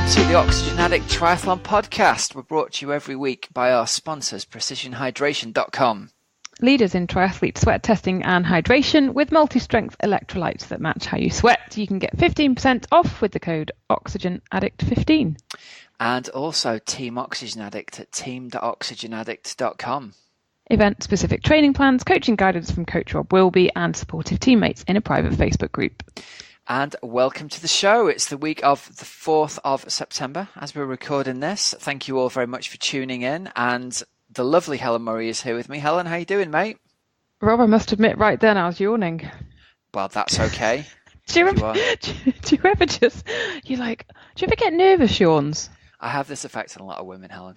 to the Oxygenaddict Triathlon Podcast. We're brought to you every week by our sponsors, precisionhydration.com. Leaders in triathlete sweat testing and hydration with multi-strength electrolytes that match how you sweat. You can get 15% off with the code Oxygenaddict15. And also Team Oxygen Addict at team.oxygenaddict.com. Event-specific training plans, coaching guidance from Coach Rob Wilby, and supportive teammates in a private Facebook group. And welcome to the show. It's the week of the 4th of September as we're recording this. Thank you all very much for tuning in. And the lovely Helen Murray is here with me. Helen, how you doing, mate? Rob, I must admit, right then I was yawning. Well, that's okay. Do you ever get nervous yawns? I have this effect on a lot of women, Helen.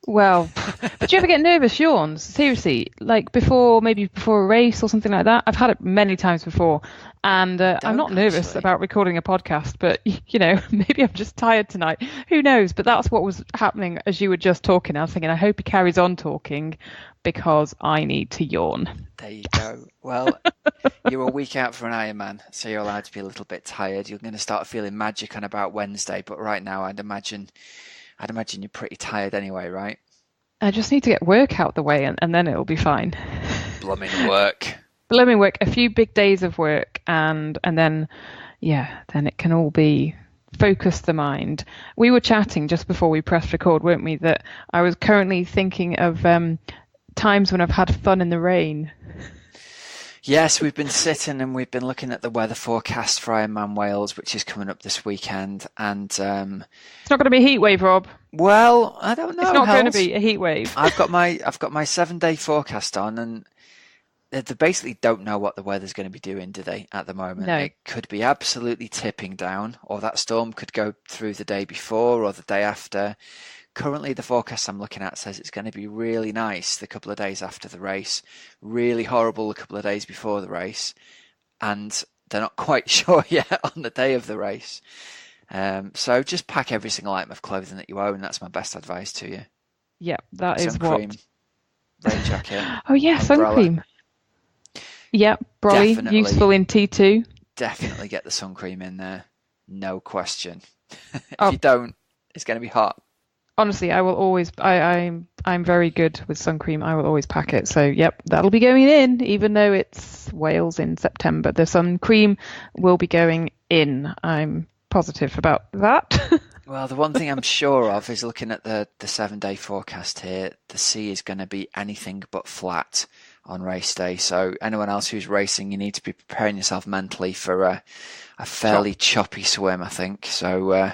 Well, but do you ever get nervous yawns? Seriously, like before a race or something like that? I've had it many times before, and I'm not nervous about recording a podcast, but, you know, maybe I'm just tired tonight. Who knows? But that's what was happening as you were just talking. I was thinking, I hope he carries on talking because I need to yawn. There you go. Well, you're a week out for an Ironman, so you're allowed to be a little bit tired. You're going to start feeling magic on about Wednesday, but right now I'd imagine you're pretty tired anyway, right? I just need to get work out the way and then it'll be fine. Blooming work. A few big days of work and then it can all be focus the mind. We were chatting just before we pressed record, weren't we, that I was currently thinking of times when I've had fun in the rain. Yes, we've been sitting and we've been looking at the weather forecast for Ironman Wales, which is coming up this weekend. And it's not going to be a heat wave, Rob. Well, I don't know. It's not going to be a heat wave. I've got my 7-day forecast on, and they basically don't know what the weather's going to be doing, do they? At the moment, no. It could be absolutely tipping down, or that storm could go through the day before or the day after. Currently, the forecast I'm looking at says it's going to be really nice the couple of days after the race, really horrible a couple of days before the race, and they're not quite sure yet on the day of the race. So just pack every single item of clothing that you own. That's my best advice to you. Yeah, that is sun cream, what. Rain jacket. Oh yeah, sun cream. Yeah, brolly, useful in T2. Definitely get the sun cream in there, no question. If you don't, it's going to be hot. Honestly, I will always. I'm very good with sun cream. I will always pack it. So, yep, that'll be going in, even though it's Wales in September. The sun cream will be going in. I'm positive about that. Well, the one thing I'm sure of is looking at the 7-day forecast here. The sea is going to be anything but flat on race day. So, anyone else who's racing, you need to be preparing yourself mentally for a fairly choppy swim, I think. So.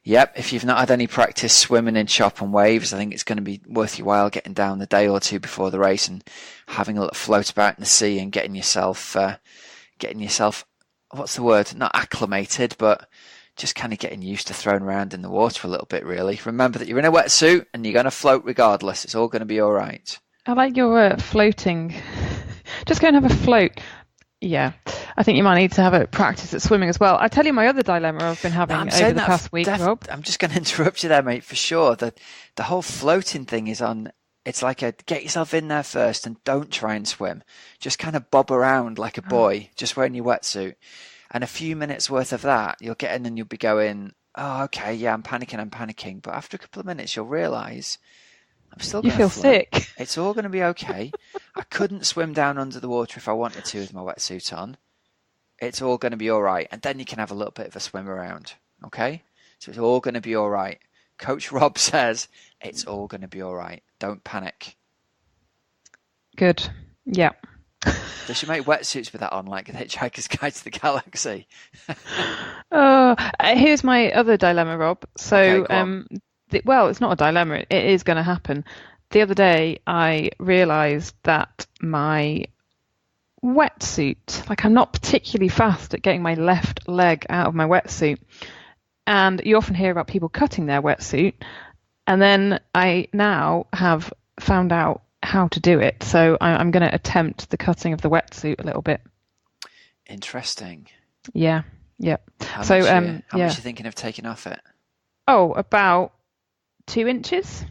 Yep, if you've not had any practice swimming in chop and waves, I think it's going to be worth your while getting down the day or two before the race and having a little float about in the sea and getting yourself, what's the word? Not acclimated, but just kind of getting used to throwing around in the water a little bit, really. Remember that you're in a wetsuit and you're going to float regardless. It's all going to be all right. I like your floating. Just go and have a float. Yeah, I think you might need to have a practice at swimming as well. I tell you my other dilemma I've been having over the past week, Rob. I'm just going to interrupt you there, mate, for sure. The whole floating thing is on, it's like get yourself in there first and don't try and swim. Just kind of bob around like a boy, just wearing your wetsuit. And a few minutes worth of that, you'll get in and you'll be going, oh, okay, yeah, I'm panicking. But after a couple of minutes, you'll realise I'm still going to feel sick. It's all going to be okay. I couldn't swim down under the water if I wanted to with my wetsuit on. It's all going to be all right. And then you can have a little bit of a swim around. Okay? So it's all going to be all right. Coach Rob says it's all going to be all right. Don't panic. Good. Yeah. They should make wetsuits with that on, like the Hitchhiker's Guide to the Galaxy. Here's my other dilemma, Rob. So, okay, well, it's not a dilemma. It is going to happen. The other day, I realised that my wetsuit, like I'm not particularly fast at getting my left leg out of my wetsuit. And you often hear about people cutting their wetsuit. And then I now have found out how to do it. So I'm going to attempt the cutting of the wetsuit a little bit. Interesting. Yeah. How much are you thinking of taking off it? Oh, about 2 inches.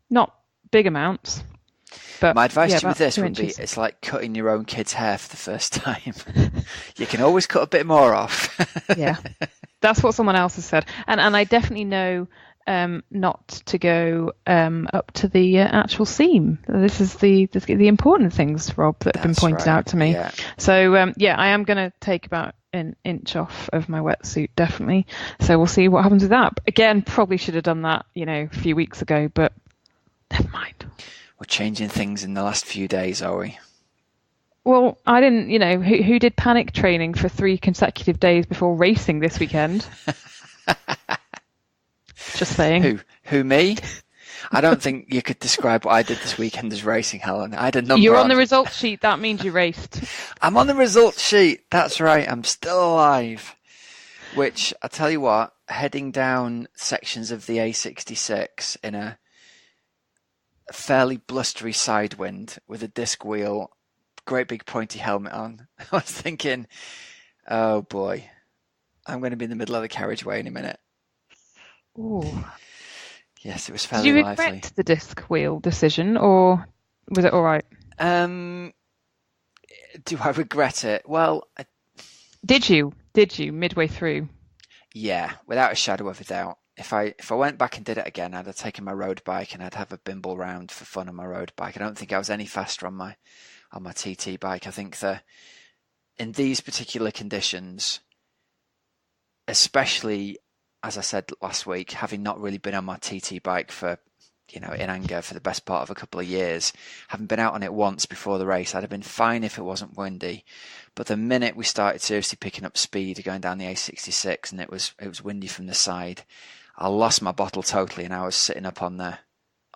Not big amounts. But my advice to you with about this 2 would be, inches. it's like cutting your own kid's hair for the first time. You can always cut a bit more off. Yeah. That's what someone else has said, and I definitely know not to go up to the actual seam. This is the important things, Rob, that have been pointed out to me. Yeah. So I am going to take about an inch off of my wetsuit, definitely. So we'll see what happens with that. Again, probably should have done that, a few weeks ago, but never mind. We're changing things in the last few days, are we? Well, I didn't, who did panic training for 3 consecutive days before racing this weekend? Just saying. Who, me? I don't think you could describe what I did this weekend as racing, Helen. I did number. You're on the results sheet. That means you raced. I'm on the results sheet. That's right. I'm still alive. Which, I tell you what, heading down sections of the A66 in a fairly blustery side wind with a disc wheel, great big pointy helmet on, I was thinking, oh boy, I'm going to be in the middle of the carriageway in a minute. Ooh. Yes, it was fairly lively. Did you regret the disc wheel decision, or was it all right? Do I regret it? Well, Did you midway through? Yeah, without a shadow of a doubt. If I went back and did it again, I'd have taken my road bike and I'd have a bimble round for fun on my road bike. I don't think I was any faster on my TT bike. I think that in these particular conditions, especially as I said last week, having not really been on my TT bike for, in anger for the best part of a couple of years, having been out on it once before the race, I'd have been fine if it wasn't windy. But the minute we started seriously picking up speed going down the A66 and it was windy from the side, I lost my bottle totally and I was sitting up on the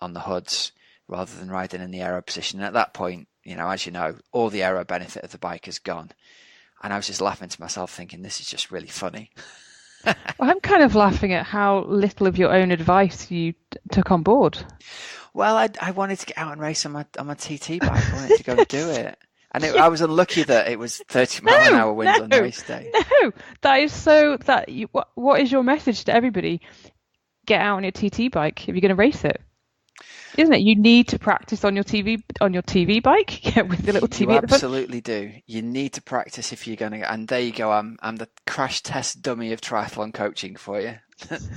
hoods rather than riding in the aero position. And at that point, as you know, all the aero benefit of the bike is gone. And I was just laughing to myself thinking, this is just really funny. Well, I'm kind of laughing at how little of your own advice you took on board. Well, I wanted to get out and race on my TT bike. I wanted to go and do it. And I was unlucky that it was 30-mile-an-hour winds on race day. No, that is so... What is your message to everybody? Get out on your TT bike if you're going to race it. Isn't it? You need to practice on your TV bike with the little TV. You absolutely do. You need to practice if you're going to. And there you go. I'm the crash test dummy of triathlon coaching for you.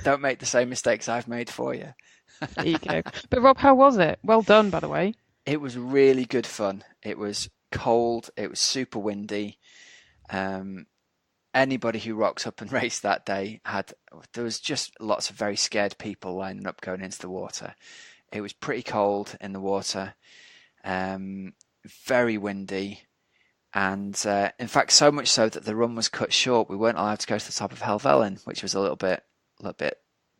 Don't make the same mistakes I've made for you. There you go. But Rob, how was it? Well done, by the way. It was really good fun. It was cold. It was super windy. Anybody who rocks up and raced that day there was just lots of very scared people lining up going into the water. It was pretty cold in the water, very windy, and in fact, so much so that the run was cut short. We weren't allowed to go to the top of Helvellyn, which was a little bit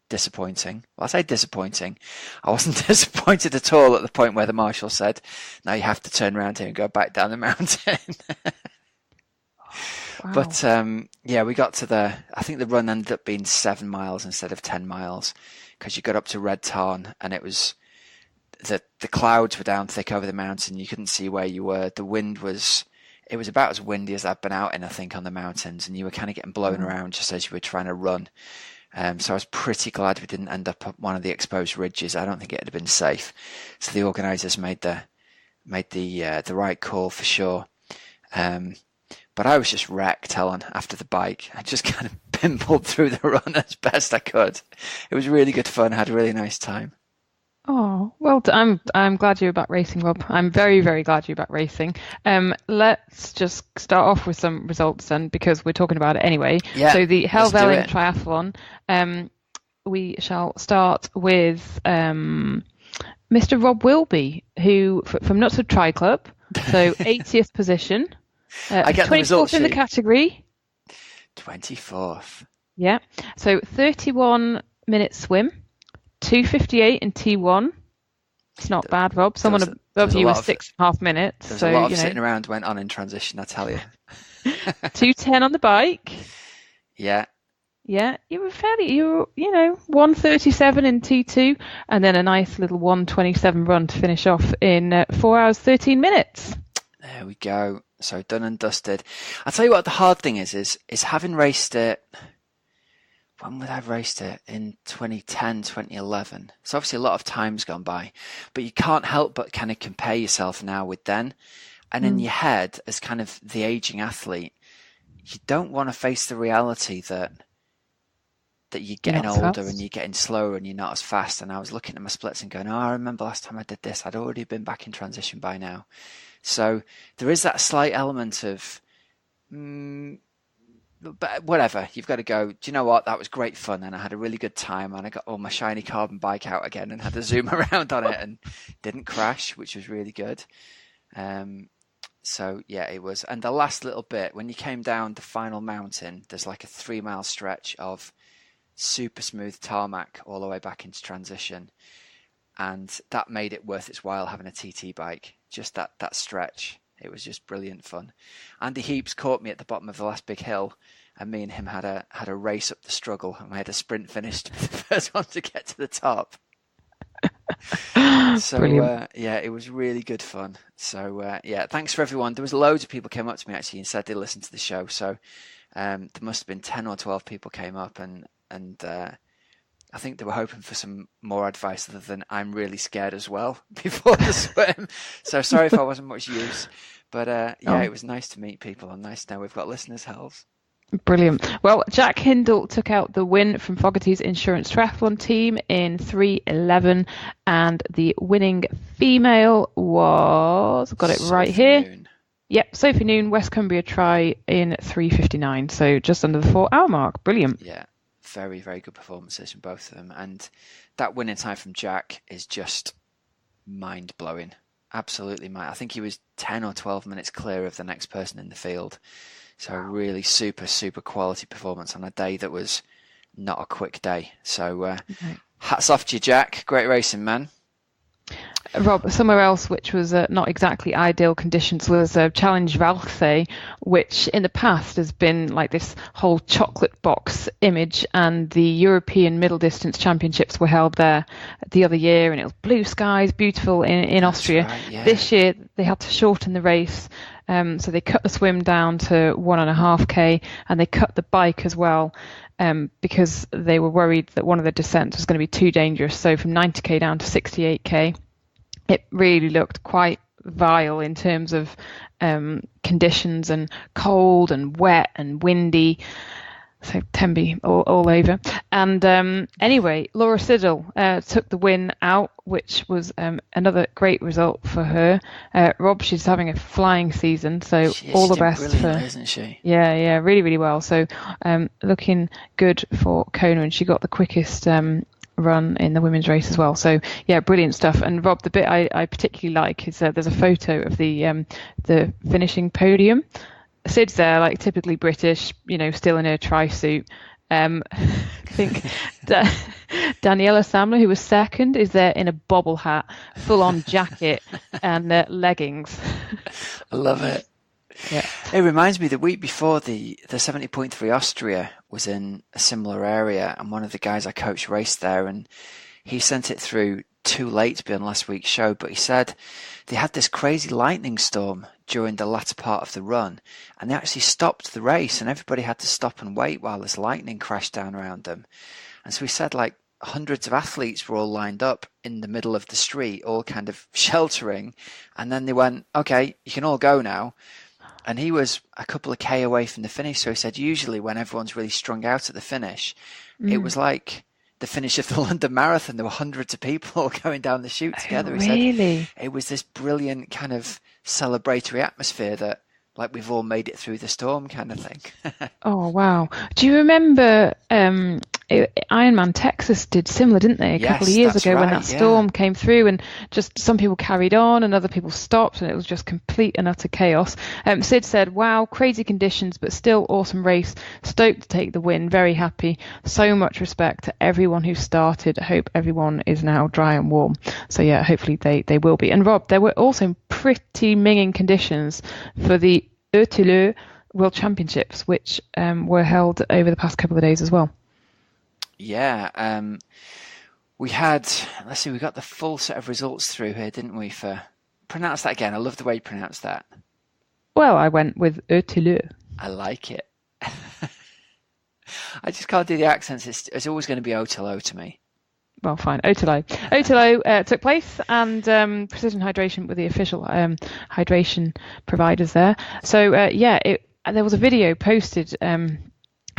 disappointing. Well, I say disappointing. I wasn't disappointed at all at the point where the marshal said, "Now you have to turn around here and go back down the mountain." Wow. But we got to I think the run ended up being 7 miles instead of 10 miles because you got up to Red Tarn and it was. The clouds were down thick over the mountain. You couldn't see where you were. The wind was about as windy as I've been out in, I think, on the mountains. And you were kind of getting blown around just as you were trying to run. So I was pretty glad we didn't end up at one of the exposed ridges. I don't think it would have been safe. So the organisers made the right call for sure. But I was just wrecked, Helen, after the bike. I just kind of pimpled through the run as best I could. It was really good fun. I had a really nice time. Oh, well, I'm glad you're back racing, Rob. I'm very, very glad you're back racing. Let's just start off with some results then, because we're talking about it anyway. Yeah, so the Helvellyn Triathlon, we shall start with Mr. Rob Wilby, who from Nuts of Tri Club, so 80th position. I get the results in the category. 24th. Yeah. So 31-minute swim. 2:58 in T1. It's not bad, Rob. Someone above you was 6.5 minutes. There's a lot of sitting around went on in transition, I tell you. 2:10 on the bike. Yeah. Yeah, you were 1:37 in T2, and then a nice little 1:27 run to finish off in 4 hours 13 minutes. There we go. So done and dusted. I'll tell you what the hard thing is having raced it. When would I have raced it? In 2010, 2011. So obviously a lot of time's gone by, but you can't help but kind of compare yourself now with then. And in your head, as kind of the aging athlete, you don't want to face the reality that that you're getting older and you're getting slower and you're not as fast. And I was looking at my splits and going, oh, I remember last time I did this, I'd already been back in transition by now. So there is that slight element of, but whatever, you've got to go, do you know what, that was great fun and I had a really good time and I got all my shiny carbon bike out again and had to zoom around on it and didn't crash, which was really good. So yeah, it was. And the last little bit, when you came down the final mountain, there's like a 3-mile stretch of super smooth tarmac all the way back into transition. And that made it worth its while having a TT bike. Just that stretch. It was just brilliant fun. Andy Heaps caught me at the bottom of the last big hill, and me and him had a race up the struggle, and we had a sprint finish to be the first one to get to the top. So yeah, it was really good fun. So yeah, thanks for everyone. There was loads of people came up to me actually and said they listened to the show. So there must have been 10 or 12 people came up and I think they were hoping for some more advice other than I'm really scared as well before the swim. So sorry if I wasn't much use. But yeah, it was nice to meet people and nice to know we've got listeners' helps. Brilliant. Well, Jack Hindle took out the win from Fogarty's Insurance Triathlon team in 3:11, and the winning female was, got it Sophie right here. Noon. Yep, Sophie Noon, West Cumbria Tri in 3:59, so just under the 4-hour mark. Brilliant. Yeah, very, very good performances from both of them. And that winning time from Jack is just mind-blowing. Absolutely mind. I think he was 10 or 12 minutes clear of the next person in the field. So really super, super quality performance on a day that was not a quick day. So hats off to you, Jack. Great racing, man. Rob, somewhere else which was not exactly ideal conditions was Challenge Valse, which in the past has been like this whole chocolate box image, and the European Middle Distance Championships were held there the other year, and it was blue skies, beautiful in Austria. Right, yeah. This year they had to shorten the race, so they cut the swim down to 1.5k, and they cut the bike as well. Because they were worried that one of the descents was going to be too dangerous. So from 90k down to 68k, it really looked quite vile in terms of conditions, and cold and wet and windy. So Tembe all over. And anyway, Laura Siddle took the win out, which was another great result for her. Rob, she's having a flying season, so all the best for her. Isn't she? Yeah, really, really well. So looking good for Kona, and she got the quickest run in the women's race as well. So yeah, brilliant stuff. And Rob, the bit I particularly like is there's a photo of the finishing podium. Sid's there, like typically British, still in her tri-suit. I think Daniela Samler, who was second, is there in a bobble hat, full-on jacket and leggings. I love it. Yeah. It reminds me, the week before the 70.3 Austria was in a similar area, and one of the guys I coached raced there, and he sent it through too late to be on last week's show, but he said they had this crazy lightning storm during the latter part of the run, and they actually stopped the race, and everybody had to stop and wait while this lightning crashed down around them. And so he said like hundreds of athletes were all lined up in the middle of the street, all kind of sheltering, and then they went, okay, you can all go now. And he was a couple of K away from the finish, so he said usually when everyone's really strung out at the finish, it was like the finish of the London Marathon. There were hundreds of people going down the chute together. Oh, really? He said it was this brilliant kind of celebratory atmosphere that, like, we've all made it through the storm kind of thing. Oh, wow. Do you remember Ironman Texas did similar, didn't they? A couple of years ago, when that storm came through, and just some people carried on and other people stopped, and it was just complete and utter chaos. Sid said, wow, crazy conditions, but still awesome race. Stoked to take the win. Very happy. So much respect to everyone who started. I hope everyone is now dry and warm. So yeah, hopefully they will be. And Rob, there were also pretty minging conditions for the Ötillö World Championships, which were held over the past couple of days as well. Yeah, we had, we got the full set of results through here, didn't we? Pronounce that again. I love the way you pronounce that. Well, I went with Ötillö. I like it. I just can't do the accents. It's always going to be Ötillö to me. Well, fine. Ötillö took place, and Precision Hydration were the official hydration providers there. So, there was a video posted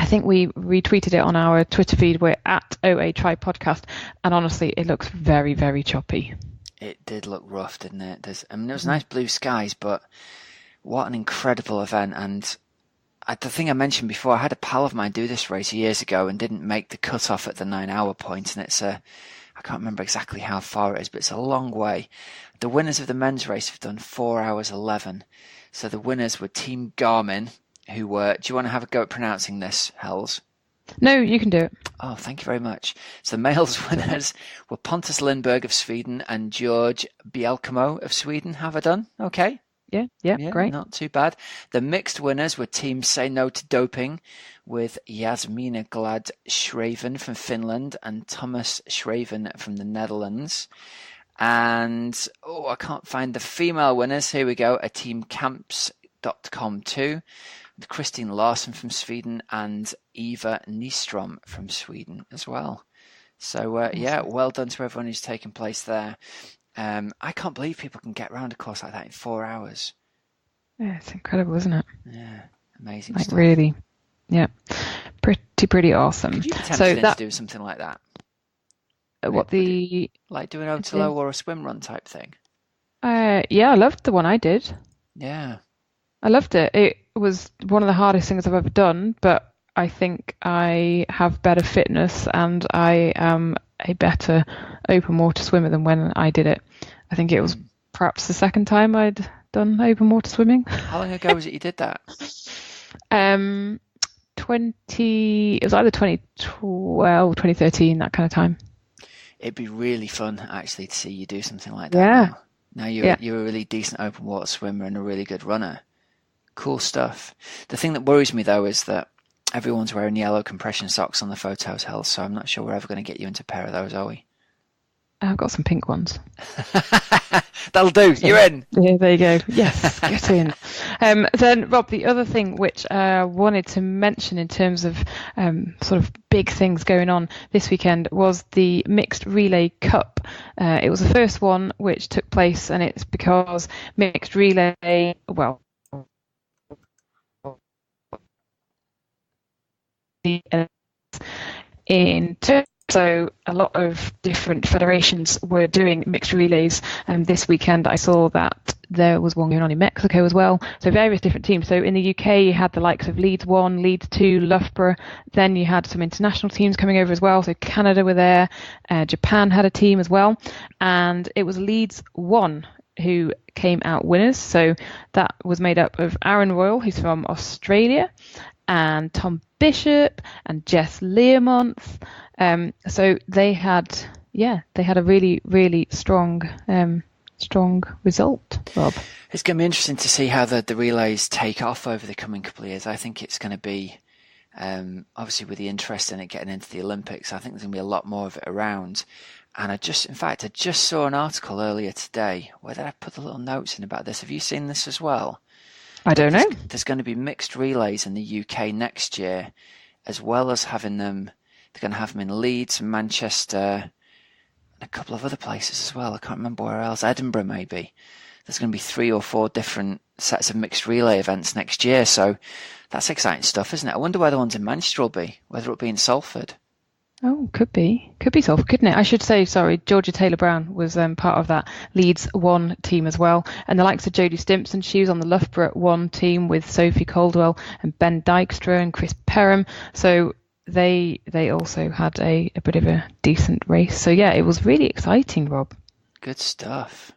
I think we retweeted it on our Twitter feed. We're at OA Tri Podcast, and honestly, it looks very, very choppy. It did look rough, didn't it? There was nice blue skies, but what an incredible event. And the thing I mentioned before, I had a pal of mine do this race years ago and didn't make the cut-off at the 9-hour point, and I can't remember exactly how far it is, but it's a long way. The winners of the men's race have done 4 hours 11. So the winners were Team Garmin, who were... Do you want to have a go at pronouncing this, Hells? No, you can do it. Oh, thank you very much. So the males winners were Pontus Lindberg of Sweden and George Bielkamo of Sweden. Have I done? Okay. Yeah, great. Not too bad. The mixed winners were Team Say No to Doping with Jasmina Glad Schraven from Finland and Thomas Schraven from the Netherlands. And, I can't find the female winners. Here we go. A Team Camps.com too. With Christine Larsson from Sweden and Eva Nystrom from Sweden as well. So, well done to everyone who's taken place there. I can't believe people can get around a course like that in 4 hours. Yeah, it's incredible, isn't it? Yeah, amazing like stuff. Really, yeah, pretty awesome. Could you be tempted to do something like that? Like do an Otelo or a swim run type thing? Yeah, I loved the one I did. Yeah. I loved it. It was one of the hardest things I've ever done, but I think I have better fitness and I am a better open water swimmer than when I did it. I think it was perhaps the second time I'd done open water swimming. How long ago was it you did that? It was either 2012, 2013, that kind of time. It'd be really fun actually to see you do something like that. Yeah. Now you're a really decent open water swimmer and a really good runner. Cool stuff. The thing that worries me though is that everyone's wearing yellow compression socks on the photos, Hell, so I'm not sure we're ever going to get you into a pair of those, are we? I've got some pink ones. That'll do. You're in. Yeah, there you go. Yes, get in. Then, Rob, the other thing which I wanted to mention in terms of sort of big things going on this weekend was the Mixed Relay Cup. It was the first one which took place, and it's because Mixed Relay, so a lot of different federations were doing mixed relays, and this weekend I saw that there was one going on in Mexico as well, so various different teams. So in the UK you had the likes of Leeds 1, Leeds 2, Loughborough, then you had some international teams coming over as well, so Canada were there, Japan had a team as well, and it was Leeds 1 who came out winners. So that was made up of Aaron Royal, who's from Australia, and Tom Bishop and Jess Learmonth. So they had a really, really strong result, Rob. It's going to be interesting to see how the relays take off over the coming couple of years. I think it's going to be, obviously with the interest in it getting into the Olympics, I think there's going to be a lot more of it around. And I just saw an article earlier today. Where did I put the little notes in about this? Have you seen this as well? I don't know. There's going to be mixed relays in the UK next year, as well as having them. They're going to have them in Leeds, Manchester, and a couple of other places as well. I can't remember where else. Edinburgh, maybe. There's going to be 3 or 4 different sets of mixed relay events next year. So that's exciting stuff, isn't it? I wonder where the ones in Manchester will be, whether it'll be in Salford. Oh, could be Salford, couldn't it? I should say, sorry, Georgia Taylor-Brown was part of that Leeds 1 team as well. And the likes of Jodie Stimpson, she was on the Loughborough 1 team with Sophie Caldwell and Ben Dykstra and Chris Perham. So they also had a bit of a decent race. So yeah, it was really exciting, Rob. Good stuff.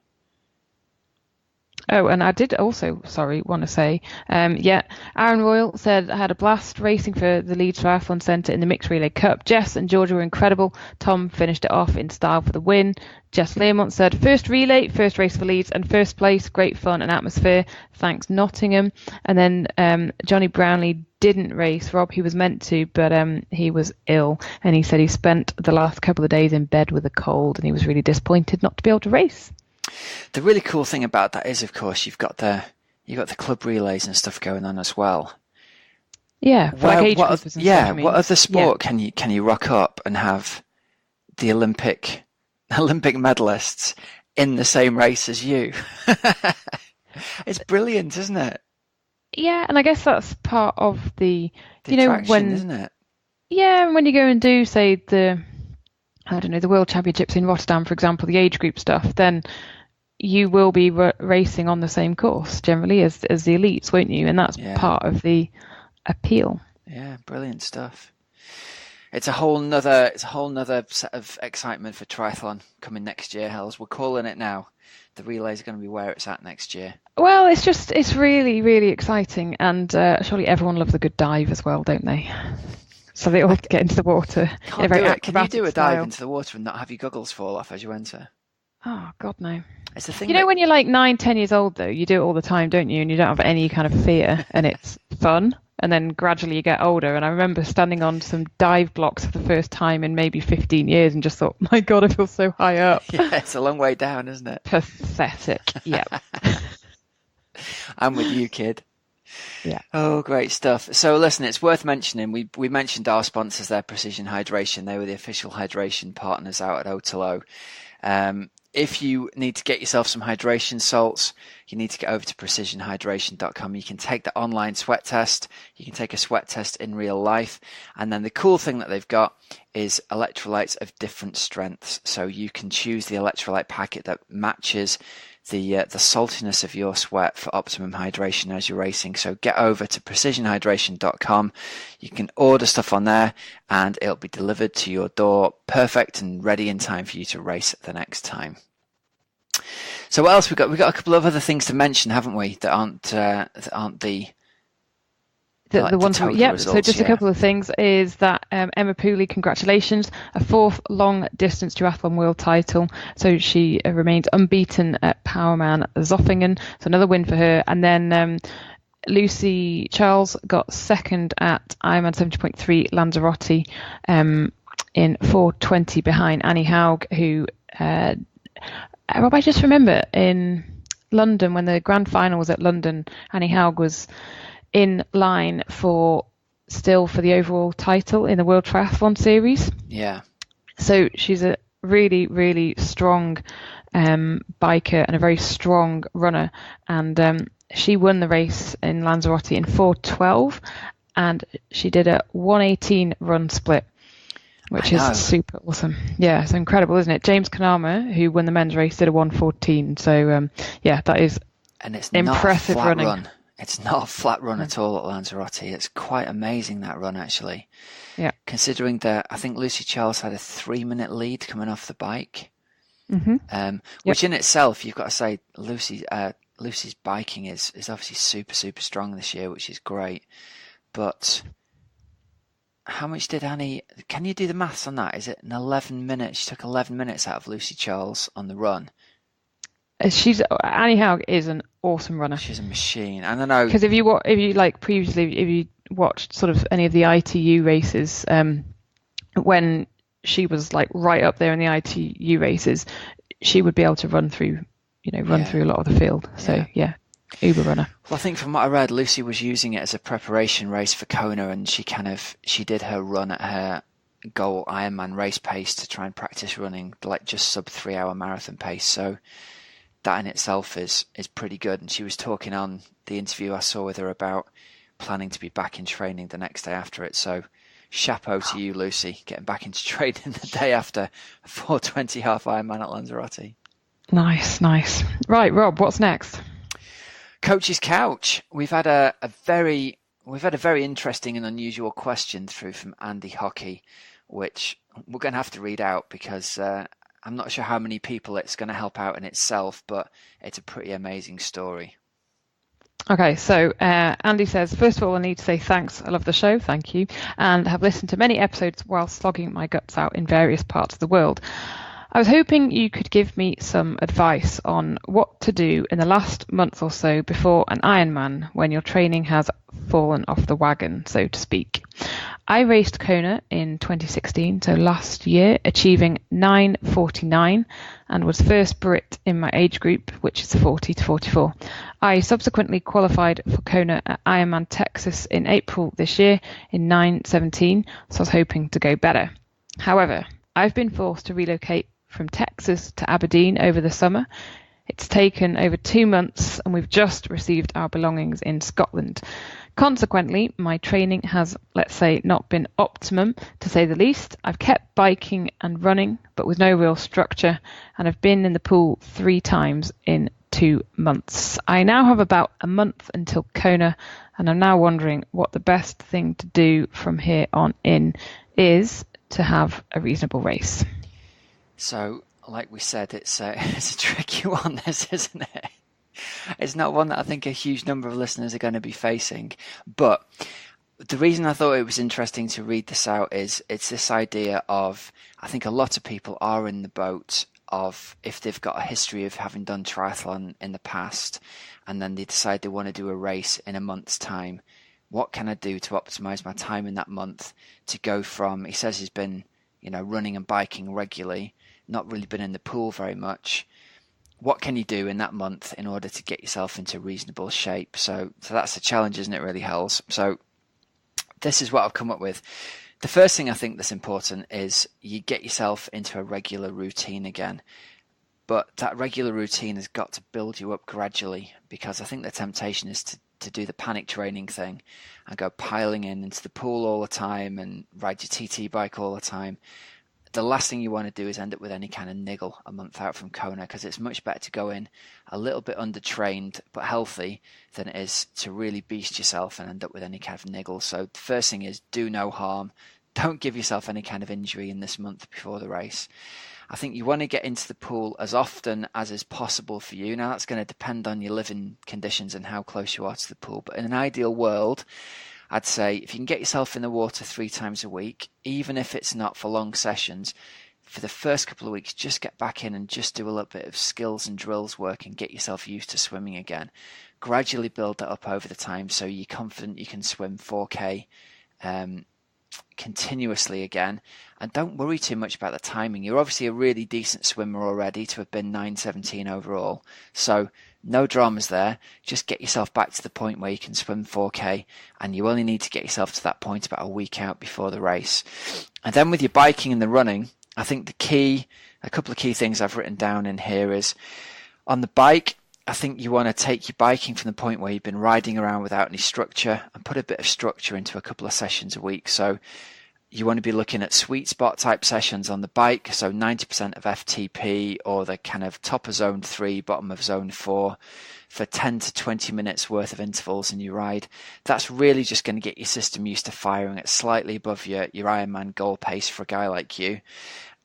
Oh, and I did also, want to say, Aaron Royal said I had a blast racing for the Leeds Triathlon Centre in the Mixed Relay Cup. Jess and Georgia were incredible. Tom finished it off in style for the win. Jess Learmont said, first relay, first race for Leeds, and first place, great fun and atmosphere. Thanks, Nottingham. And then Johnny Brownlee didn't race, Rob. He was meant to, but he was ill, and he said he spent the last couple of days in bed with a cold, and he was really disappointed not to be able to race. The really cool thing about that is, of course, you've got the club relays and stuff going on as well. Yeah, what other sport can you rock up and have the Olympic medalists in the same race as you? It's brilliant, isn't it? Yeah, and I guess that's part of the attraction, when isn't it? yeah, when you go and do say I don't know, the World Championships in Rotterdam, for example, the age group stuff, then you will be racing on the same course generally as the elites, won't you? And that's part of the appeal. Yeah, brilliant stuff. It's a whole nother set of excitement for triathlon coming next year, Hells. We're calling it now. The relay is going to be where it's at next year. Well, it's really, really exciting, and surely everyone loves a good dive as well, don't they? So they all get into the water. Can you do a dive into the water and not have your goggles fall off as you enter? Oh, God, no. It's the thing. When you're like 9, 10 years old, though, you do it all the time, don't you? And you don't have any kind of fear, and it's fun. And then gradually you get older. And I remember standing on some dive blocks for the first time in maybe 15 years and just thought, my God, I feel so high up. Yeah, it's a long way down, isn't it? Pathetic. Yeah. I'm with you, kid. Yeah. Oh, great stuff. So listen, it's worth mentioning, we mentioned our sponsors there, Precision Hydration. They were the official hydration partners out at Otelo. If you need to get yourself some hydration salts, you need to get over to precisionhydration.com. You can take the online sweat test. You can take a sweat test in real life. And then the cool thing that they've got is electrolytes of different strengths. So you can choose the electrolyte packet that matches the saltiness of your sweat for optimum hydration as you're racing. So get over to precisionhydration.com. You can order stuff on there and it'll be delivered to your door perfect and ready in time for you to race the next time. So what else we got? We've got a couple of other things to mention, haven't we? That aren't the ones. Yeah. So just a couple of things is that Emma Pooley, congratulations, a 4th long distance triathlon world title. So she remains unbeaten at Powerman Zofingen. So another win for her. And then Lucy Charles got 2nd at Ironman 70.3 Lanzarote in 4:20 behind Annie Haug, who Rob, I just remember in London when the grand final was at London, Annie Haug was in line for the overall title in the World Triathlon Series. Yeah. So she's a really, really strong biker and a very strong runner. And she won the race in Lanzarote in 4:12, and she did a 1:18 run split, which is super awesome. Yeah, it's incredible, isn't it? James Kanama, who won the men's race, did a 1:14. So that is impressive running. Run. It's not a flat run at all at Lanzarote. It's quite amazing, that run, actually. Yeah. Considering that I think Lucy Charles had a 3-minute lead coming off the bike. Mm-hmm. Which in itself, you've got to say, Lucy's biking is obviously super, super strong this year, which is great. But how much did Annie... Can you do the maths on that? Is it an 11 minutes? She took 11 minutes out of Lucy Charles on the run. Annie Haug is an awesome runner. She's a machine. And I know because if you watched sort of any of the ITU races, when she was like right up there in the ITU races, she would be able to run through a lot of the field. So uber runner. Well, I think from what I read, Lucy was using it as a preparation race for Kona, and she did her run at her goal Ironman race pace to try and practice running like just sub 3-hour marathon pace. So that in itself is pretty good. And she was talking on the interview I saw with her about planning to be back in training the next day after it. So chapeau to you, Lucy, getting back into training the day after a 4:20 half Ironman at Lanzarote. Nice. Right, Rob, what's next? Coach's Couch. We've had a very interesting and unusual question through from Andy Hockey, which we're going to have to read out because I'm not sure how many people it's going to help out in itself, but it's a pretty amazing story. Okay, so Andy says, first of all, I need to say thanks. I love the show. Thank you. And have listened to many episodes while slogging my guts out in various parts of the world. I was hoping you could give me some advice on what to do in the last month or so before an Ironman when your training has fallen off the wagon, so to speak. I raced Kona in 2016, so last year, achieving 9:49 and was first Brit in my age group, which is 40 to 44. I subsequently qualified for Kona at Ironman Texas in April this year in 9:17, so I was hoping to go better. However, I've been forced to relocate from Texas to Aberdeen over the summer It's taken over 2 months and we've just received our belongings in Scotland. Consequently, my training has, let's say, not been optimum, to say the least. I've kept biking and running, but with no real structure, and I've been in the pool 3 times in 2 months. I now have about a month until Kona, and I'm now wondering what the best thing to do from here on in is to have a reasonable race. So, like we said, it's a tricky one, this, isn't it? It's not one that I think a huge number of listeners are going to be facing. But the reason I thought it was interesting to read this out is it's this idea of, I think a lot of people are in the boat of, if they've got a history of having done triathlon in the past and then they decide they want to do a race in a month's time, what can I do to optimize my time in that month to go from, he says he's been, running and biking regularly, not really been in the pool very much. What can you do in that month in order to get yourself into reasonable shape? So that's the challenge, isn't it, really, Hells? So this is what I've come up with. The first thing I think that's important is you get yourself into a regular routine again. But that regular routine has got to build you up gradually, because I think the temptation is to do the panic training thing and go piling into the pool all the time and ride your TT bike all the time. The last thing you want to do is end up with any kind of niggle a month out from Kona, because it's much better to go in a little bit undertrained but healthy than it is to really beast yourself and end up with any kind of niggle. So the first thing is do no harm. Don't give yourself any kind of injury in this month before the race. I think you want to get into the pool as often as is possible for you. Now, that's going to depend on your living conditions and how close you are to the pool. But in an ideal world, I'd say if you can get yourself in the water 3 times a week, even if it's not for long sessions, for the first couple of weeks, just get back in and just do a little bit of skills and drills work and get yourself used to swimming again. Gradually build that up over the time so you're confident you can swim 4K continuously again, and don't worry too much about the timing. You're obviously a really decent swimmer already to have been 9:17 overall, so no dramas there. Just get yourself back to the point where you can swim 4K, and you only need to get yourself to that point about a week out before the race. And then with your biking and the running, I think a couple of key things I've written down in here is, on the bike, I think you want to take your biking from the point where you've been riding around without any structure and put a bit of structure into a couple of sessions a week. So you want to be looking at sweet spot type sessions on the bike, so 90% of FTP or the kind of top of zone 3, bottom of zone 4 for 10 to 20 minutes worth of intervals in your ride. That's really just going to get your system used to firing at slightly above your Ironman goal pace for a guy like you.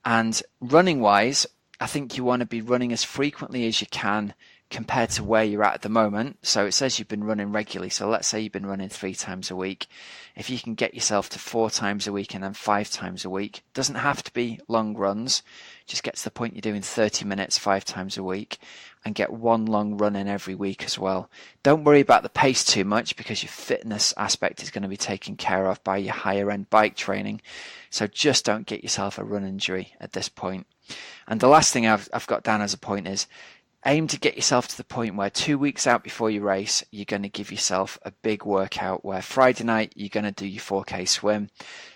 And running wise, I think you want to be running as frequently as you can compared to where you're at the moment. So it says you've been running regularly. So let's say you've been running 3 times a week. If you can get yourself to 4 times a week and then 5 times a week, doesn't have to be long runs. Just get to the point you're doing 30 minutes 5 times a week and get 1 long run in every week as well. Don't worry about the pace too much, because your fitness aspect is going to be taken care of by your higher end bike training. So just don't get yourself a run injury at this point. And the last thing I've got down as a point is, aim to get yourself to the point where 2 weeks out before your race, you're going to give yourself a big workout where Friday night, you're going to do your 4K swim.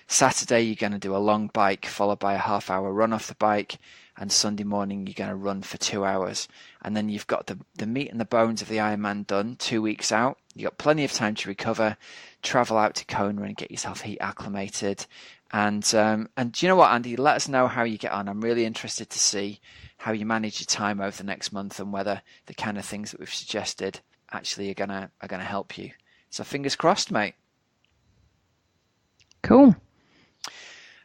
Saturday, you're going to do a long bike followed by a half-hour run off the bike. And Sunday morning, you're going to run for 2 hours. And then you've got the meat and the bones of the Ironman done 2 weeks out. You've got plenty of time to recover, travel out to Kona and get yourself heat acclimated. And do you know what, Andy? Let us know how you get on. I'm really interested to see how you manage your time over the next month and whether the kind of things that we've suggested actually are gonna help you. So fingers crossed, mate. Cool.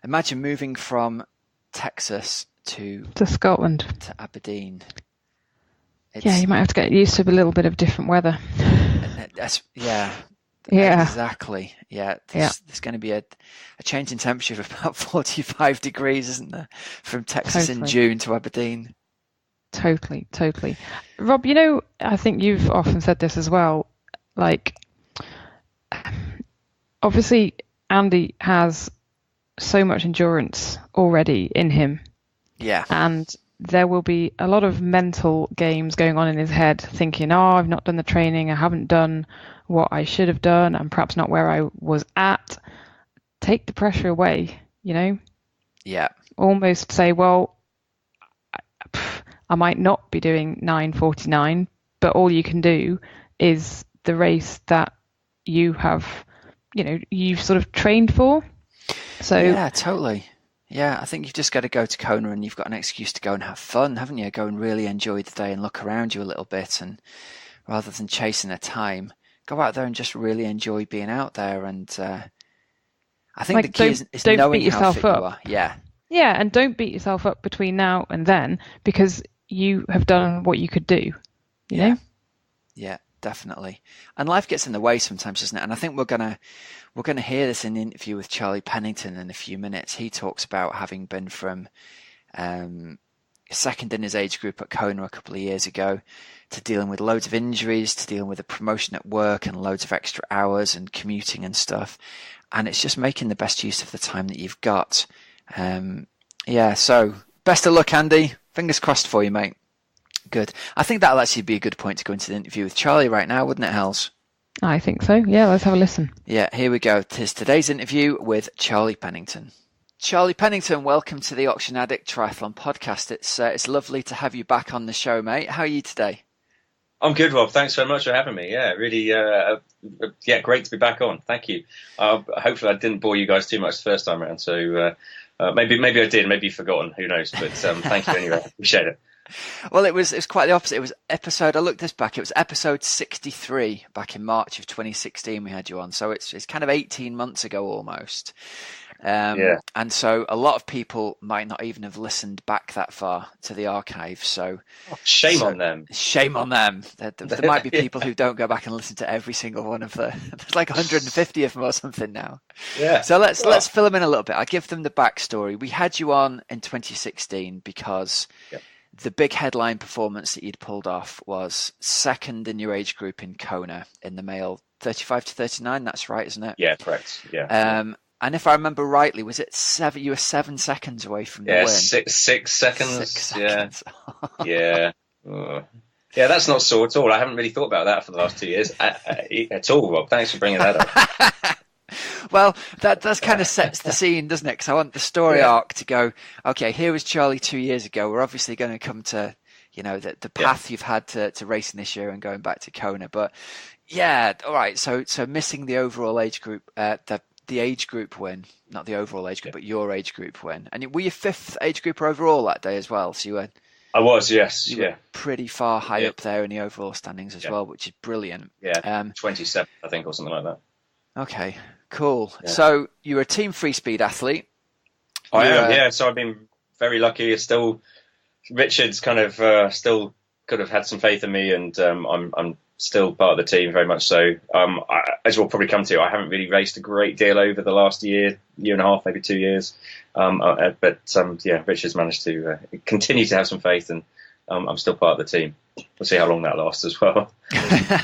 Imagine moving from Texas to Scotland, to Aberdeen. Yeah, you might have to get used to a little bit of different weather. Yeah. Exactly. Yeah. There's going to be a change in temperature of about 45 degrees, isn't there? From Texas in June to Aberdeen. Totally. Rob, I think you've often said this as well. Like, obviously, Andy has so much endurance already in him. Yeah. And there will be a lot of mental games going on in his head, thinking, I've not done the training, I haven't done what I should have done, I'm perhaps not where I was at. Take the pressure away, Yeah. Almost say, well, I might not be doing 9:49, but all you can do is the race that you have, you've sort of trained for. So yeah, totally. Yeah, I think you've just got to go to Kona and you've got an excuse to go and have fun, haven't you? Go and really enjoy the day and look around you a little bit, and rather than chasing a time, go out there and just really enjoy being out there. And I think the key is knowing how fit you are. Yeah. Yeah, and don't beat yourself up between now and then, because you have done what you could do. You know? Yeah, definitely. And life gets in the way sometimes, doesn't it? And I think we're gonna hear this in the interview with Charlie Pennington in a few minutes. He talks about having been from second in his age group at Kona a couple of years ago, to dealing with loads of injuries, to dealing with a promotion at work and loads of extra hours and commuting and stuff. And it's just making the best use of the time that you've got. So best of luck, Andy. Fingers crossed for you, mate. Good. I think that'll actually be a good point to go into the interview with Charlie right now, wouldn't it, Hells? I think so. Yeah, let's have a listen. Yeah, here we go. Tis today's interview with Charlie Pennington. Charlie Pennington, welcome to the Oxygenaddict Triathlon Podcast. It's lovely to have you back on the show, mate. How are you today? I'm good, Rob. Thanks so much for having me. Yeah, really, great to be back on. Thank you. Hopefully I didn't bore you guys too much the first time around, so maybe I did, maybe you've forgotten, who knows, but thank you anyway. Appreciate it. Well, it was quite the opposite. It was I looked this back, it was episode 63 back in March of 2016 we had you on, so it's kind of 18 months ago almost. And so a lot of people might not even have listened back that far to the archive. So shame on them. Shame on them. There might be people who don't go back and listen to every single one of the. There's like 150 of them or something now. Yeah. So let's fill them in a little bit. I'll give them the backstory. We had you on in 2016 because the big headline performance that you'd pulled off was second in your age group in Kona in the male 35 to 39. That's right, isn't it? Yeah, correct. Yeah. And if I remember rightly, was it 7? You were 7 seconds away from the win. 6 seconds. 6 seconds. Yeah. Yeah, that's not sore at all. I haven't really thought about that for the last 2 years at all, Rob. Thanks for bringing that up. Well, that kind of sets the scene, doesn't it? Because I want the story arc to go, okay, here was Charlie 2 years ago. We're obviously going to come to, the path you've had to racing this year and going back to Kona. But yeah, all right. So missing the overall age group, the age group win, not the overall age group, but your age group win. And were you 5th age group overall that day as well? So you were. I was, yes. You were pretty far high up there in the overall standings as well, which is brilliant. Yeah. 27, I think, or something like that. Okay, cool. Yeah. So you're a team free speed athlete. I am, yeah. So I've been very lucky. It's still Richard's kind of still could have had some faith in me, and I'm still part of the team, very much so. As we'll probably come to, I haven't really raced a great deal over the last year and a half, maybe 2 years. But Richard's managed to continue to have some faith, and I'm still part of the team. We'll see how long that lasts as well.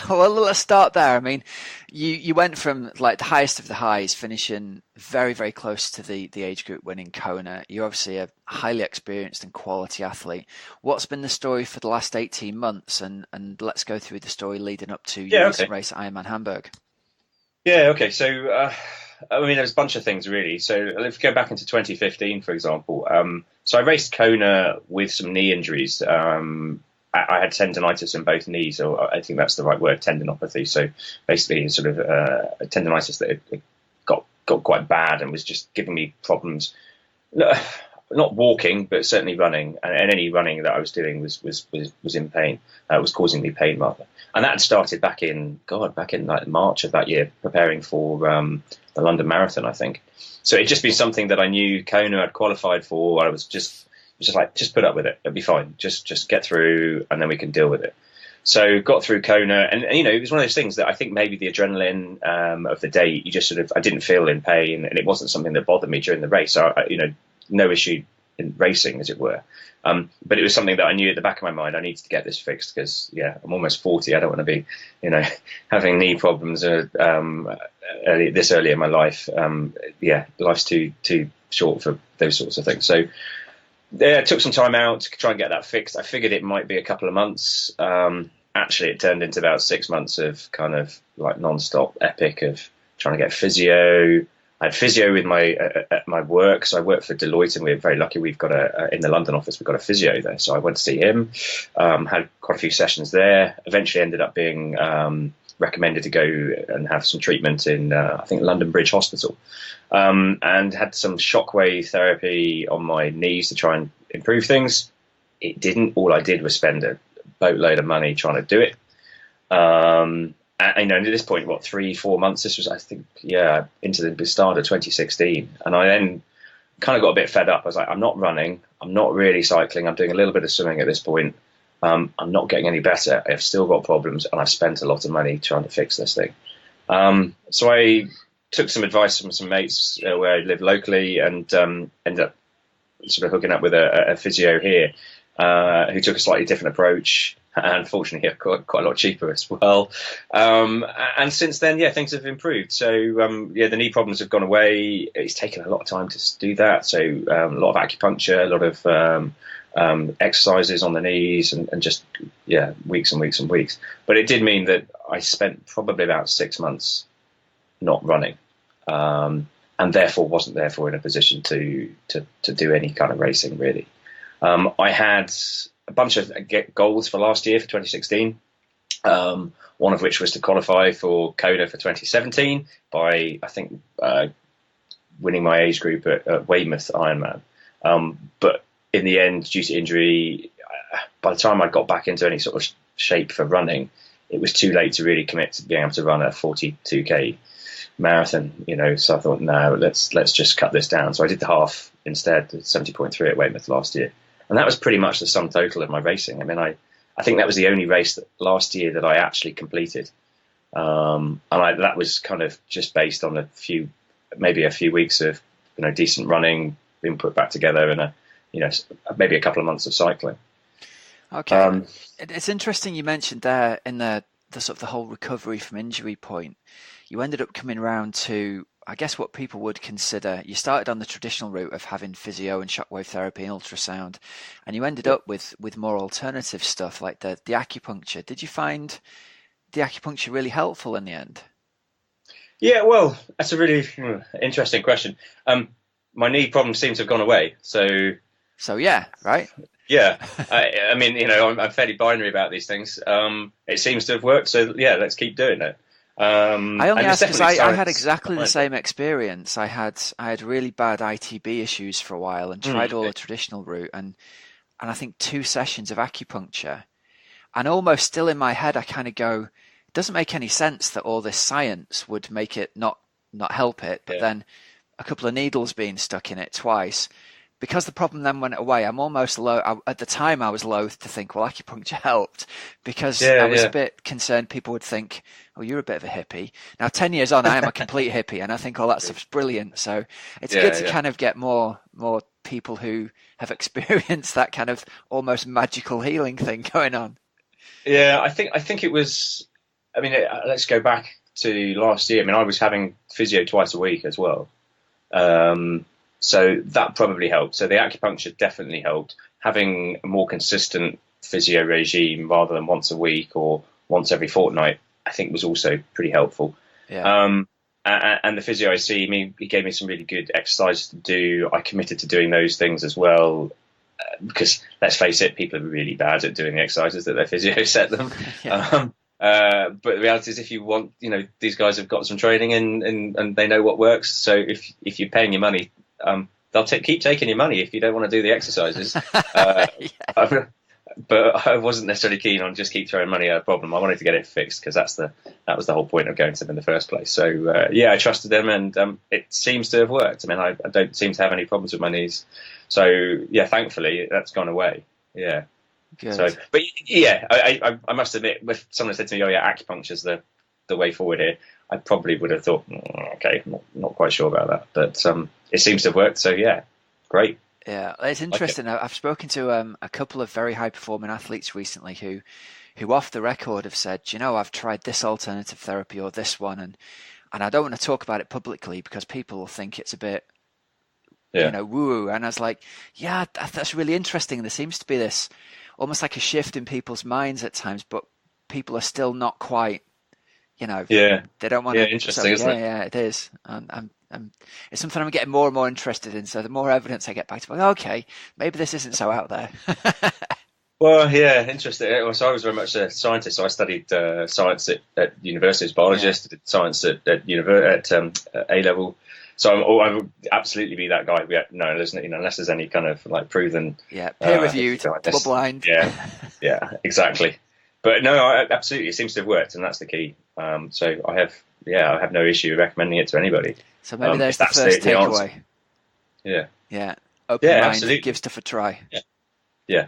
Well, let's start there. I mean, you went from like the highest of the highs, finishing very, very close to the age group winning Kona. You're obviously a highly experienced and quality athlete. What's been the story for the last 18 months? And let's go through the story leading up to your recent race at Ironman Hamburg. Yeah, okay. So, there's a bunch of things really. So let's go back into 2015, for example. So I raced Kona with some knee injuries. I had tendinitis in both knees, or I think that's the right word, tendinopathy. So basically sort of a tendinitis that got quite bad and was just giving me problems. Not walking, but certainly running. And any running that I was doing was in pain. Was causing me pain rather. And that had started back in like March of that year, preparing for the London Marathon, I think. So it'd just been something that I knew Kona had qualified for. I was just put up with it. It'll be fine. Just get through, and then we can deal with it. So got through Kona, and it was one of those things that I think maybe the adrenaline of the day, you just I didn't feel in pain, and it wasn't something that bothered me during the race. So no issue in racing, as it were. But it was something that I knew at the back of my mind, I needed to get this fixed because, I'm almost 40. I don't want to be, having knee problems this early in my life. Life's too short for those sorts of things. So I took some time out to try and get that fixed. I figured it might be a couple of months. Actually, it turned into about 6 months of kind of like non-stop epic of trying to get physio. I had physio with at my work. So I work for Deloitte, and we're very lucky. We've got in the London office, we've got a physio there. So I went to see him, had quite a few sessions there. Eventually ended up being recommended to go and have some treatment in, I think, London Bridge Hospital, and had some shockwave therapy on my knees to try and improve things. It didn't. All I did was spend a boatload of money trying to do it. And at this point, 3-4 months, this was, I think, into the start of 2016. And I then kind of got a bit fed up. I was like, I'm not running. I'm not really cycling. I'm doing a little bit of swimming at this point. I'm not getting any better. I've still got problems, and I've spent a lot of money trying to fix this thing. So I took some advice from some mates where I live locally, and ended up sort of hooking up with a physio here who took a slightly different approach, and fortunately quite a lot cheaper as well. And since then, things have improved. So the knee problems have gone away. It's taken a lot of time to do that. So a lot of acupuncture, a lot of exercises on the knees, and just weeks and weeks and weeks. But it did mean that I spent probably about 6 months not running, and therefore wasn't in a position to do any kind of racing really. I had a bunch of goals for last year, for 2016, one of which was to qualify for Kona for 2017 by, I think, winning my age group at Weymouth Ironman. But in the end, due to injury, by the time I got back into any sort of shape for running, it was too late to really commit to being able to run a 42k marathon. So I thought, no, let's just cut this down. So I did the half instead, 70.3 at Weymouth last year. And that was pretty much the sum total of my racing. I mean, I think that was the only race last year that I actually completed. And that was kind of just based on maybe a few weeks of, decent running, being put back together, and maybe a couple of months of cycling. Okay. It's interesting you mentioned there in the sort of the whole recovery from injury point. You ended up coming around to, I guess, what people would consider, you started on the traditional route of having physio and shockwave therapy and ultrasound, and you ended up with more alternative stuff like the acupuncture. Did you find the acupuncture really helpful in the end? Yeah, well, that's a really interesting question. My knee problem seems to have gone away. So yeah, right? Yeah. I mean, I'm fairly binary about these things. It seems to have worked, so yeah, let's keep doing it. I only asked because I had exactly the same experience. I had really bad ITB issues for a while and tried all the traditional route, and I think 2 sessions of acupuncture, and almost still in my head I kind of go, it doesn't make any sense that all this science would make it not help it, but then a couple of needles being stuck in it twice. Because the problem then went away, I'm almost at the time I was loath to think, well, acupuncture helped, because I was a bit concerned people would think, oh, you're a bit of a hippie. Now, 10 years on, I am a complete hippie, and I think all that stuff's brilliant. So it's good to kind of get more people who have experienced that kind of almost magical healing thing going on. Yeah, I think it was, I mean, let's go back to last year. I mean, I was having physio twice a week as well. So that probably helped. So the acupuncture definitely helped. Having a more consistent physio regime rather than once a week or once every fortnight, I think was also pretty helpful. Yeah. And the physio I see, I mean, he gave me some really good exercises to do. I committed to doing those things as well, because let's face it, people are really bad at doing the exercises that their physio set them. But the reality is, if you want, these guys have got some training and they know what works. So if you're paying your money, they'll keep taking your money if you don't want to do the exercises. But I wasn't necessarily keen on just keep throwing money at a problem. I wanted to get it fixed, because that was the whole point of going to them in the first place. So I trusted them, and it seems to have worked. I mean, I don't seem to have any problems with my knees. So thankfully that's gone away. Yeah. Good. So, but I must admit, if someone said to me, "Oh yeah, acupuncture's the way forward here," I probably would have thought, okay, not quite sure about that, but it seems to have worked. So yeah, great. Yeah, it's interesting. I've spoken to a couple of very high performing athletes recently who off the record have said, I've tried this alternative therapy or this one, and I don't want to talk about it publicly because people will think it's a bit, woo-woo. And I was like, yeah, that's really interesting. There seems to be this almost like a shift in people's minds at times, but people are still not quite, they don't want to. Interesting, isn't it? Yeah, it is. And It's something I'm getting more and more interested in. So the more evidence I get back to, like, okay, maybe this isn't so out there. Well, yeah, interesting. So I was very much a scientist. So I studied science at university as a biologist. Did science at A level. So I would absolutely be that guy. No, there's unless there's any kind of like proven, peer reviewed, double blind. Yeah, exactly. But no, absolutely, it seems to have worked, and that's the key. So I have no issue recommending it to anybody. So maybe there's the first takeaway. Yeah. Open mind, absolutely. Give stuff a try. Yeah.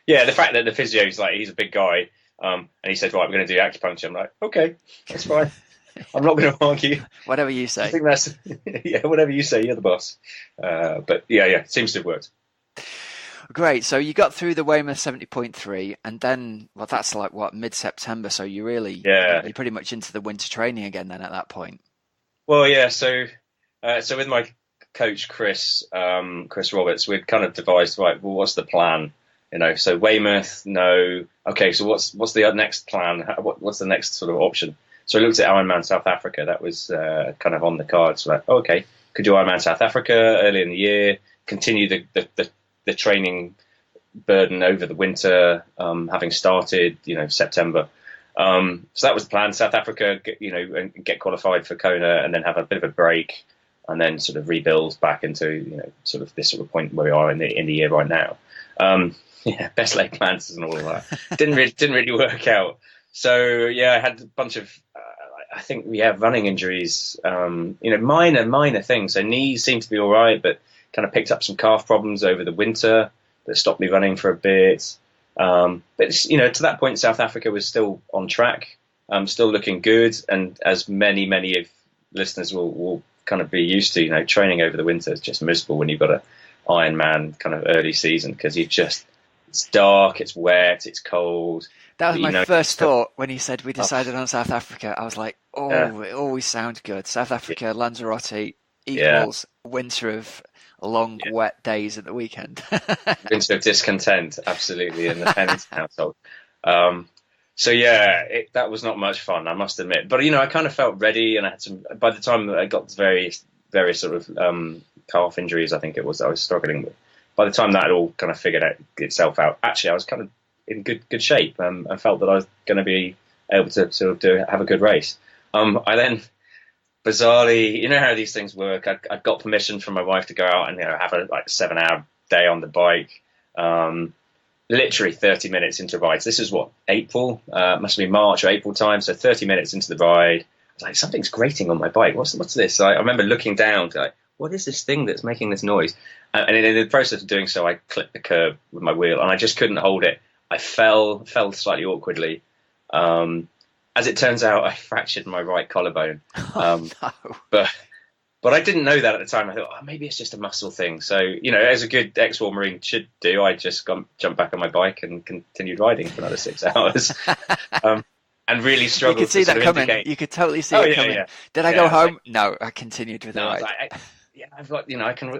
The fact that the physio's like, he's a big guy, and he said, right, we're going to do acupuncture. I'm like, okay, that's fine. I'm not going to argue. Whatever you say. I think that's whatever you say. You're the boss. But it seems to have worked. Great. So you got through the Weymouth 70.3, and then that's like mid-September. So you're pretty much into the winter training again then at that point. Well, yeah. So with my coach Chris Roberts, we'd kind of devised, right, well, what's the plan? So Weymouth, no. Okay, so what's the next plan? What's the next sort of option? So I looked at Ironman South Africa. That was kind of on the cards. Like, okay, could do Ironman South Africa early in the year, continue the training burden over the winter, having started, September. So that was the plan. South Africa, and get qualified for Kona, and then have a bit of a break, and then sort of rebuild back into, sort of this sort of point where we are in the year right now. Best laid plans and all of that. Didn't really work out. So I had a bunch of, I think we have running injuries, minor things. So knees seem to be all right, but kind of picked up some calf problems over the winter that stopped me running for a bit. But to that point, South Africa was still on track, still looking good, and as many of listeners will kind of be used to, training over the winter is just miserable when you've got an Ironman kind of early season, because it's dark, it's wet, it's cold. That was my first thought when he said we decided on South Africa. I was like, it always sounds good. South Africa, Lanzarote equals winter of long, wet days at the weekend. Winter of discontent, absolutely, in the Pennington household. That was not much fun, I must admit. But, I kind of felt ready, and I had some, by the time I got various sort of calf injuries, I think it was, I was struggling with. By the time that had all kind of figured itself out, actually, I was kind of in good shape. I felt that I was going to be able to sort of have a good race. I then, bizarrely, how these things work. I got permission from my wife to go out and have a 7-hour day on the bike. Literally 30 minutes into the ride. So this is April? Must be March or April time. So 30 minutes into the ride, I was like, something's grating on my bike. What's this? I remember looking down, what is this thing that's making this noise? And in the process of doing so, I clipped the curb with my wheel, and I just couldn't hold it. I fell slightly awkwardly. As it turns out, I fractured my right collarbone. No. But I didn't know that at the time. I thought, maybe it's just a muscle thing. So, as a good ex-war Marine should do, I just jumped back on my bike and continued riding for another 6 hours. And really struggled. You could see that coming. Indicate. You could totally see it coming. Yeah. Did I go home? No, I continued with the ride. I've got,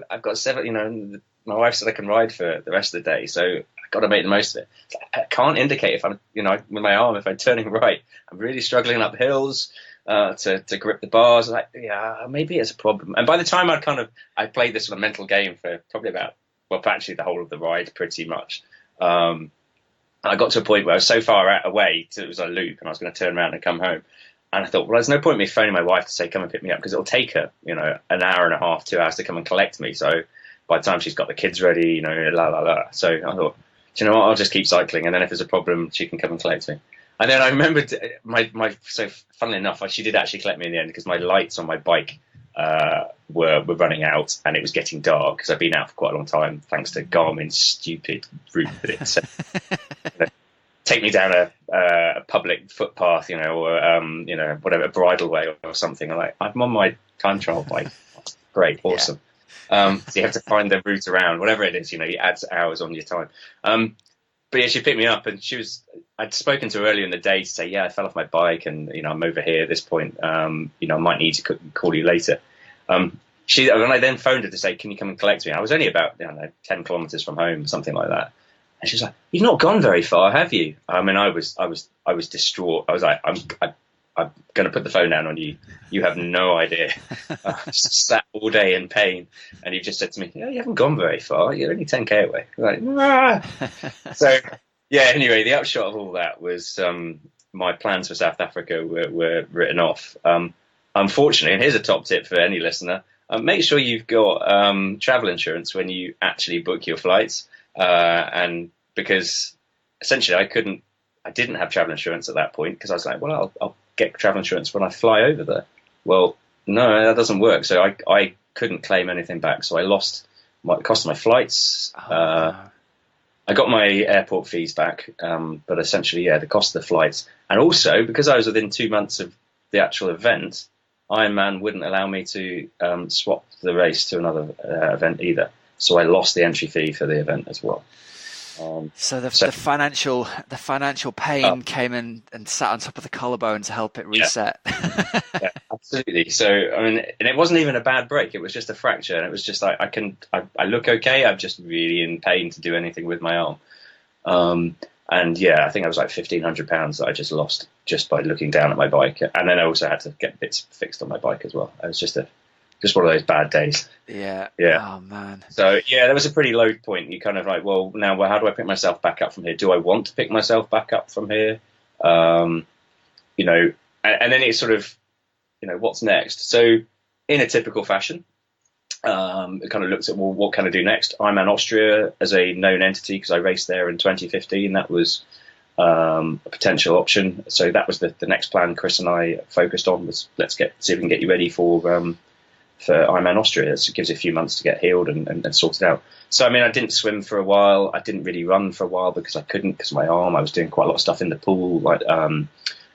I've got 7, my wife said I can ride for the rest of the day. So I've got to make the most of it. I can't indicate if I'm, with my arm, if I'm turning right. I'm really struggling up hills to grip the bars. Maybe it's a problem. And by the time I played this sort of mental game for probably actually the whole of the ride pretty much. I got to a point where I was so far away, it was a loop, and I was going to turn around and come home. And I thought, well, there's no point in me phoning my wife to say, come and pick me up, because it'll take her, an hour and a half, 2 hours to come and collect me. So by the time she's got the kids ready, So I thought, do you know what? I'll just keep cycling. And then if there's a problem, she can come and collect me. And then I remembered so funnily enough, she did actually collect me in the end, because my lights on my bike were running out, and it was getting dark, because I've been out for quite a long time, thanks to Garmin's stupid route that it set. Take me down a public footpath, or whatever, a bridleway or something. I'm on my time trial bike. Great, awesome. So you have to find the route around, whatever it is. It adds hours on your time. But she picked me up, and I'd spoken to her earlier in the day to say, I fell off my bike, and I'm over here at this point. I might need to call you later. When I then phoned her to say, can you come and collect me? I was only about 10 kilometers from home, something like that. And she was like, "You've not gone very far, have you?" I mean, I was distraught. I was like, I'm going to put the phone down on you. You have no idea. I sat all day in pain, and you've just said to me, "Yeah, you haven't gone very far. You're only 10k away." I'm like, ah. So, yeah. Anyway, the upshot of all that was my plans for South Africa were written off. Unfortunately, and here's a top tip for any listener: make sure you've got travel insurance when you actually book your flights, and because essentially I didn't have travel insurance at that point because I was like, well, I'll get travel insurance when I fly over there. Well, no, that doesn't work. So I couldn't claim anything back. So I lost the cost of my flights. I got my airport fees back, but essentially, the cost of the flights. And also, because I was within 2 months of the actual event, Ironman wouldn't allow me to swap the race to another event either. So I lost the entry fee for the event as well. So the financial pain came in and sat on top of the collarbone to help it reset. Yeah, absolutely. So I mean, and it wasn't even a bad break; it was just a fracture, and it was just like I look okay. I'm just really in pain to do anything with my arm. And yeah, I think I was like £1,500 that I just lost just by looking down at my bike, and then I also had to get bits fixed on my bike as well. It was just one of those bad days. Yeah. Oh man. So yeah, that was a pretty low point. You kind of like, well, now how do I pick myself back up from here? Do I want to pick myself back up from here? And then it's sort of, what's next? So in a typical fashion, it kind of looks at, well, what can I do next? Ironman Austria as a known entity, because I raced there in 2015. That was a potential option. So that was the next plan Chris and I focused on, was see if we can get you ready for Ironman Austria. It gives you a few months to get healed and sorted out. So, I mean, I didn't swim for a while. I didn't really run for a while because I couldn't, because of my arm. I was doing quite a lot of stuff in the pool, like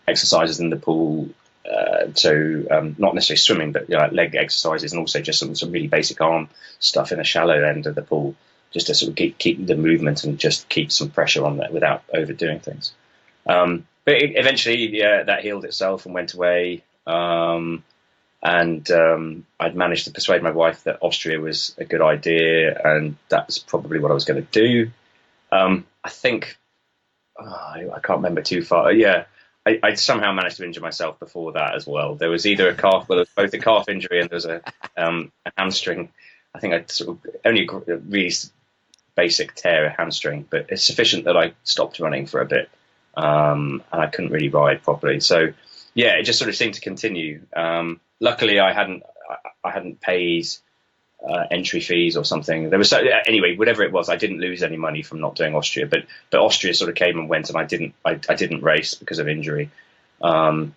exercises in the pool. Not necessarily swimming, but like leg exercises, and also just some really basic arm stuff in a shallow end of the pool, just to sort of keep the movement and just keep some pressure on there without overdoing things. But eventually, that healed itself and went away. And I'd managed to persuade my wife that Austria was a good idea, and that's probably what I was going to do. I think, I can't remember too far. Yeah, I somehow managed to injure myself before that as well. There was either there was both a calf injury and there was a hamstring. I think I sort of only a really basic tear, a hamstring, but it's sufficient that I stopped running for a bit, and I couldn't really ride properly. So yeah, it just sort of seemed to continue. Luckily, I hadn't paid entry fees or something. There was anyway, whatever it was, I didn't lose any money from not doing Austria. But Austria sort of came and went, and I didn't race because of injury. I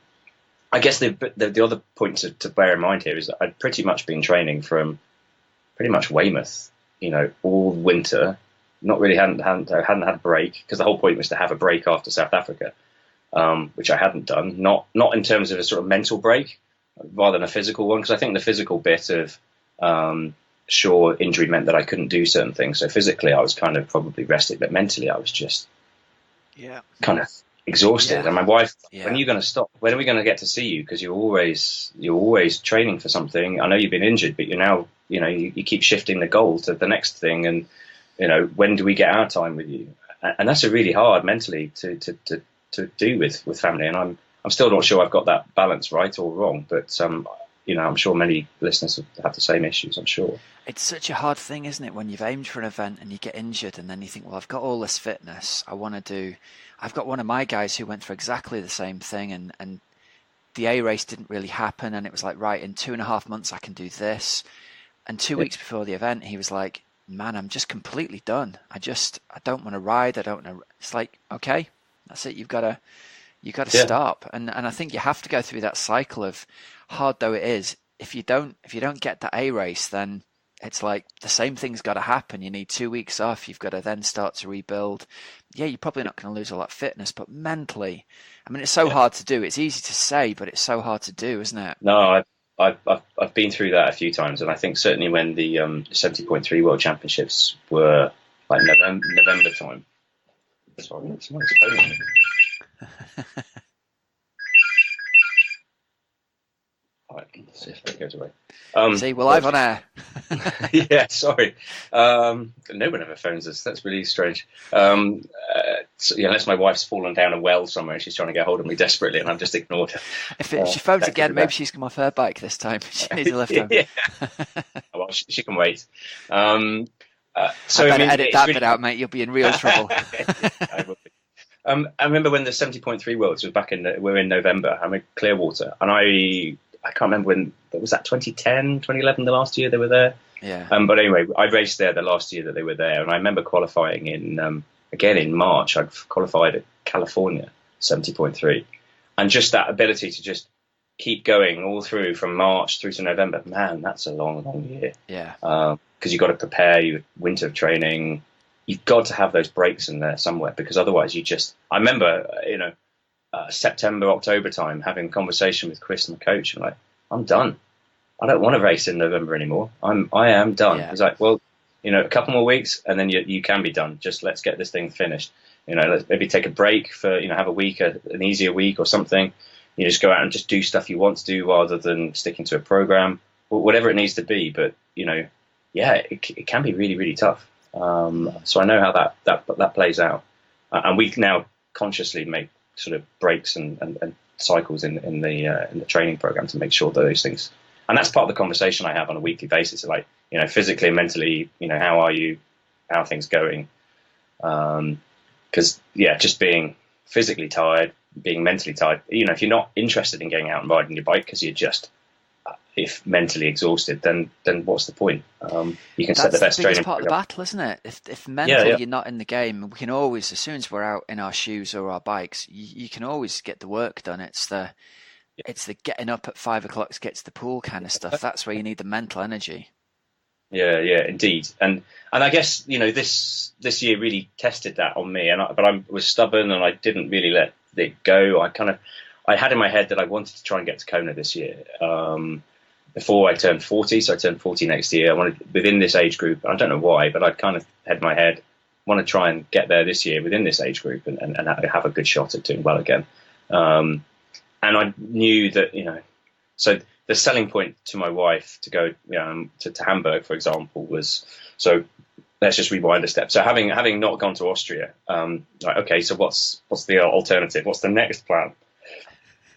guess the other point to bear in mind here is that I'd pretty much been training from pretty much Weymouth, all winter. Not really hadn't had a break, because the whole point was to have a break after South Africa, which I hadn't done. Not in terms of a sort of mental break, rather than a physical one, because I think the physical bit of injury meant that I couldn't do certain things. So physically I was kind of probably rested, but mentally I was just kind of exhausted. And my wife, when are you going to stop? When are we going to get to see you? Because you're always training for something. I know you've been injured, but you're now, you keep shifting the goal to the next thing. And, when do we get our time with you? And that's a really hard mentally to do with family. And I'm still not sure I've got that balance right or wrong, but I'm sure many listeners have the same issues, I'm sure. It's such a hard thing, isn't it, when you've aimed for an event and you get injured, and then you think, well, I've got all this fitness I've got one of my guys who went through exactly the same thing, and the A race didn't really happen, and it was like, right, in 2.5 months I can do this. And 2 weeks before the event, he was like, man, I'm just completely done. I don't want to ride. It's like, okay, that's it. You've got to stop. And I think you have to go through that cycle of, hard though it is, if you don't get that A race, then it's like the same thing's got to happen. You need 2 weeks off. You've got to then start to rebuild. Yeah, you're probably not going to lose all that fitness, but mentally, I mean, it's so hard to do. It's easy to say, but it's so hard to do, isn't it? No, I've been through that a few times, and I think certainly when the 70.3 World Championships were like November time. Sorry, someone's phoning me. Let's see if that goes away. See, we're live on air. Yeah, sorry. No one ever phones us. That's really strange. So, unless my wife's fallen down a well somewhere and she's trying to get hold of me desperately, and I've just ignored her. If she phones again, maybe she's come off her bike this time. She needs a lift home. Yeah. Well, she can wait. So I better edit that bit out, mate. You'll be in real trouble. I will be. I remember when the 70.3 Worlds was we're in November. I'm in Clearwater, and I can't remember when. Was that 2010, 2011, the last year they were there? Yeah. But anyway, I raced there the last year that they were there, and I remember qualifying in again in March. I'd qualified at California 70.3, and just that ability to just keep going all through from March through to November. Man, that's a long year. Yeah. Because you've got to prepare your winter training. You've got to have those breaks in there somewhere, because otherwise I remember, September, October time, having a conversation with Chris, my coach, and I'm done. I don't want to race in November anymore. I am done. Yeah. He's like, well, a couple more weeks and then you can be done. Just let's get this thing finished. Let's maybe take a break for, have a week, an easier week or something. You just go out and just do stuff you want to do rather than sticking to a program, whatever it needs to be. But, it can be really, really tough. So I know how that plays out. And we now consciously make sort of breaks and cycles in the training program to make sure that those things, and that's part of the conversation I have on a weekly basis. Like, physically and mentally, how are you, how are things going? Because just being physically tired, being mentally tired, if you're not interested in getting out and riding your bike because you're just, if mentally exhausted, then what's the point? You can set the best training. That's part of the battle, isn't it? If mentally you're not in the game, we can always, as soon as we're out in our shoes or our bikes, you can always get the work done. It's the getting up at 5 o'clock to get to the pool kind of stuff. That's where you need the mental energy. Yeah, indeed. And I guess this year really tested that on me. But I was stubborn and I didn't really let it go. I had in my head that I wanted to try and get to Kona this year. Before I turned 40, so I turned 40 next year. I wanted, within this age group, I don't know why, but I'd kind of had in my head, want to try and get there this year within this age group and have a good shot at doing well again. And I knew that, so the selling point to my wife to go to Hamburg, for example, was, so let's just rewind a step. So having not gone to Austria, okay, so what's the alternative? What's the next plan?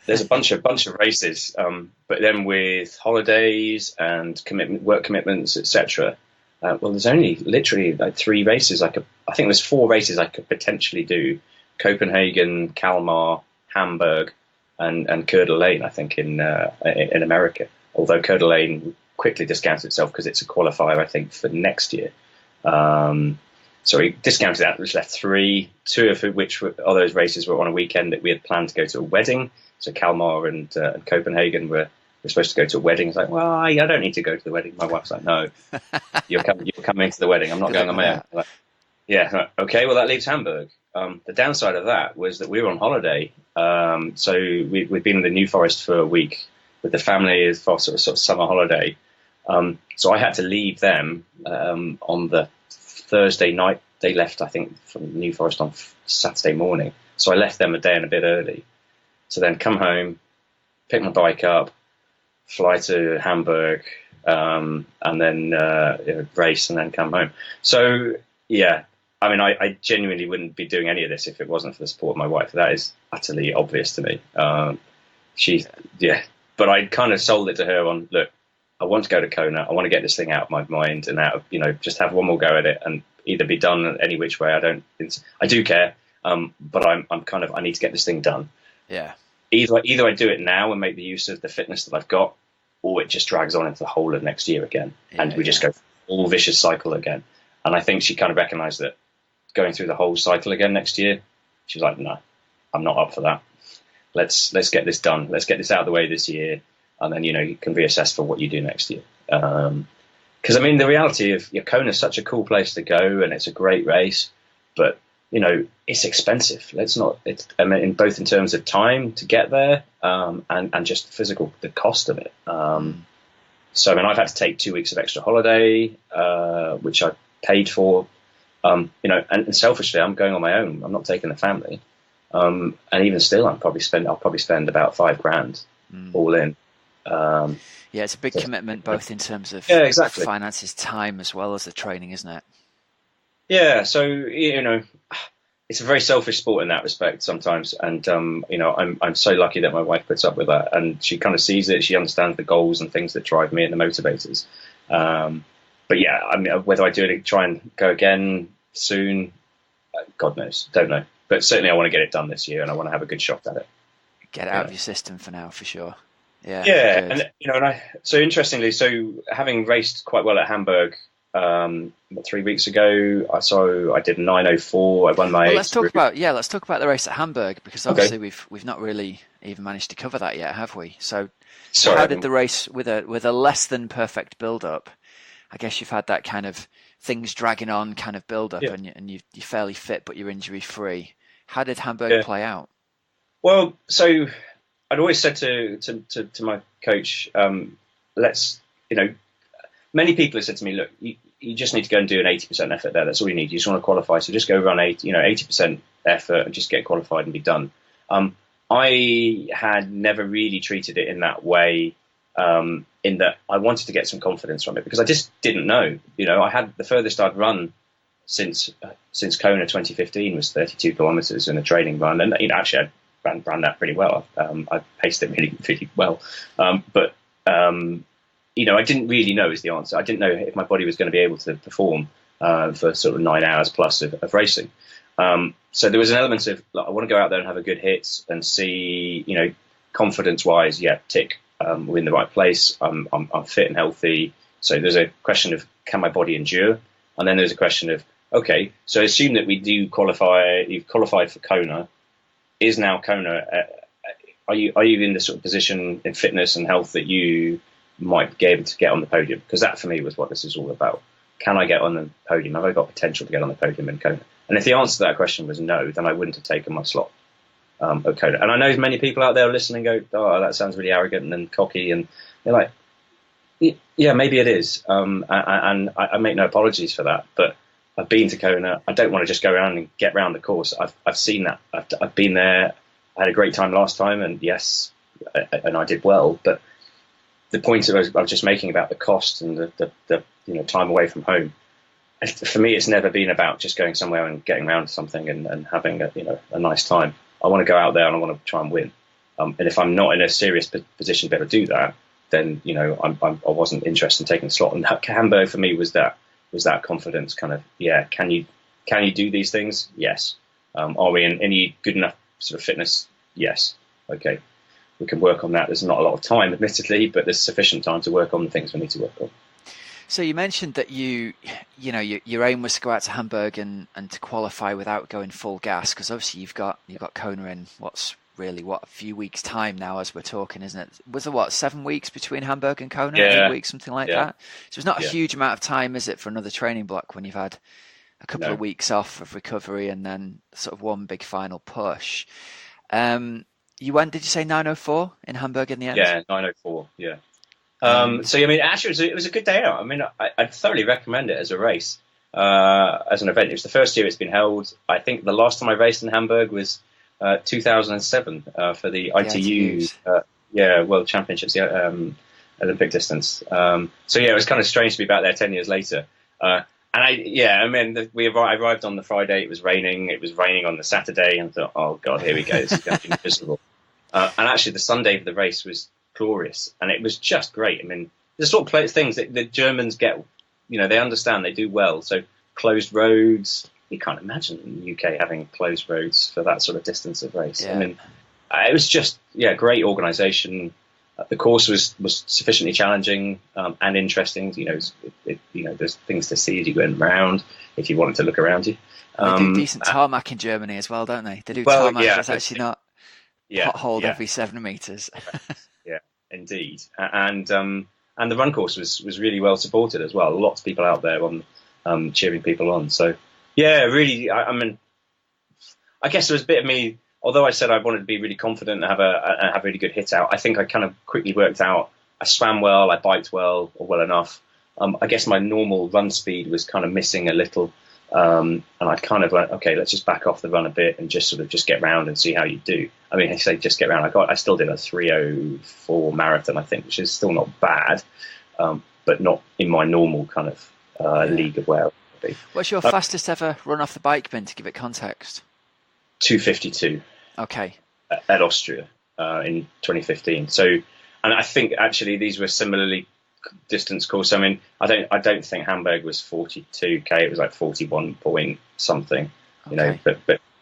There's a bunch of races, but then with holidays and work commitments, etc. There's only literally like 3 races I think there's 4 races I could potentially do: Copenhagen, Kalmar, Hamburg, and Coeur d'Alene, I think in America. Although Coeur d'Alene quickly discounts itself because it's a qualifier, I think, for next year. So we discounted that, which left 3, 2 of which are those races were on a weekend that we had planned to go to a wedding. So Kalmar and Copenhagen were supposed to go to a wedding. It's like, well, I don't need to go to the wedding. My wife's like, no, you're coming to the wedding. I'm not going on my own. Like, yeah, okay, well, that leaves Hamburg. The downside of that was that we were on holiday. So we'd been in the New Forest for a week with the family for sort of summer holiday. So I had to leave them on the Thursday night. They left, I think, from New Forest on Saturday morning. So I left them a day and a bit early. So then come home, pick my bike up, fly to Hamburg, and then race and then come home. So, yeah, I mean, I genuinely wouldn't be doing any of this if it wasn't for the support of my wife. That is utterly obvious to me. But I kind of sold it to her on, look, I want to go to Kona. I want to get this thing out of my mind and out of, just have one more go at it and either be done any which way. I do care, but I need to get this thing done. Yeah. Either I do it now and make the use of the fitness that I've got, or it just drags on into the whole of next year again, and we just go all vicious cycle again. And I think she kind of recognised that going through the whole cycle again next year, she's like, no, I'm not up for that. Let's get this done. Let's get this out of the way this year, and then you can reassess for what you do next year. Because I mean, the reality of Kona is such a cool place to go, and it's a great race, but it's expensive. In both in terms of time to get there, and just the cost of it. So I mean, I've had to take 2 weeks of extra holiday, which I paid for. And selfishly, I'm going on my own. I'm not taking the family. And even still, I'll probably spend about $5,000 all in. Yeah, it's a big commitment, both in terms of finances, time, as well as the training, isn't it? Yeah, so it's a very selfish sport in that respect sometimes. And, I'm so lucky that my wife puts up with that, and she kind of sees it. She understands the goals and things that drive me and the motivators. But yeah, I mean, whether I do it, try and go again soon, God knows, don't know. But certainly I want to get it done this year, and I want to have a good shot at it. Get it out of your system for now, for sure. Yeah. Yeah. And, so interestingly, having raced quite well at Hamburg, 3 weeks ago, I did 9:04. I won my. Well, let's talk about the race at Hamburg, because obviously we've not really even managed to cover that yet, have we? So how did the race with a less than perfect build up? I guess you've had that kind of things dragging on kind of build up, and you're fairly fit, but you're injury free. How did Hamburg play out? Well, so I'd always said to my coach, many people have said to me, look, you just need to go and do an 80% effort there. That's all you need. You just want to qualify. So just go run 80% effort and just get qualified and be done. I had never really treated it in that way, in that I wanted to get some confidence from it, because I just didn't know. I had the furthest I'd run since Kona 2015 was 32 kilometers in a training run. And, actually I ran that pretty well. I paced it really, really well. But I didn't really know is the answer. I didn't know if my body was going to be able to perform for sort of 9 hours plus of racing. So there was an element of, I want to go out there and have a good hit and see, confidence-wise, tick, we're in the right place. I'm fit and healthy. So there's a question of, can my body endure? And then there's a question of, okay, so assume that we do qualify. You've qualified for Kona. Is now Kona? Are you in the sort of position in fitness and health that you might be able to get on the podium? Because that for me was what this is all about. Can I get on the podium? Have I got potential to get on the podium in Kona? And if the answer to that question was no, then I wouldn't have taken my slot at Kona. And I know many people out there listening go, oh, that sounds really arrogant and cocky. And they're like, yeah, maybe it is. And I make no apologies for that. But I've been to Kona. I don't want to just go around and get around the course. I've seen that. I've been there. I had a great time last time. And yes, and I did well. But the point I was just making about the cost and the time away from home, for me, it's never been about just going somewhere and getting around to something and having a nice time. I want to go out there and I want to try and win. And if I'm not in a serious position to be able to do that, then I wasn't interested in taking the slot. And Hamburg for me was that confidence kind of, can you do these things? Yes. Are we in any good enough sort of fitness? Yes. Okay. We can work on that. There's not a lot of time, admittedly, but there's sufficient time to work on the things we need to work on. So you mentioned that your aim was to go out to Hamburg and to qualify without going full gas, because obviously you've got Kona in a few weeks' time now as we're talking, isn't it? Was it 7 weeks between Hamburg and Kona? 8 weeks, something like that. So it's not a huge amount of time, is it, for another training block when you've had a couple of weeks off of recovery and then sort of one big final push. You went, did you say 9:04 in Hamburg in the end? Yeah, 9:04. Yeah. Actually, it was a good day out. I mean, I'd thoroughly recommend it as a race, as an event. It was the first year it's been held. I think the last time I raced in Hamburg was 2007 for the ITU World Championships, Olympic distance. It was kind of strange to be back there 10 years later. I arrived on the Friday. It was raining. It was raining on the Saturday, and I thought, oh God, here we go. This is going to be miserable. And actually, the Sunday of the race was glorious, and it was just great. I mean, the sort of things that the Germans get, they understand, they do well. So closed roads, you can't imagine the UK having closed roads for that sort of distance of race. Yeah. I mean, it was just great organisation. The course was sufficiently challenging and interesting. There's things to see as you went around if you wanted to look around you. They do decent tarmac in Germany as well, don't they? They do tarmac that's actually not potholed every 7 meters. Yeah, indeed. And the run course was really well supported as well. Lots of people out there on cheering people on. So really, I guess there was a bit of me. Although I said I wanted to be really confident and have a really good hit out, I think I kind of quickly worked out I swam well, I biked well, or well enough. I guess my normal run speed was kind of missing a little. And I'd kind of went, okay, let's just back off the run a bit and just get round and see how you do. I mean, I say just get round. I still did a 3:04 marathon, I think, which is still not bad, but not in my normal kind of league of where I would be. What's your fastest ever run off the bike been, to give it context? 2:52. Okay. At Austria in 2015. So, and I think actually these were similarly distance course. I mean, I don't think Hamburg was 42k. It was like 41 point something, you know, but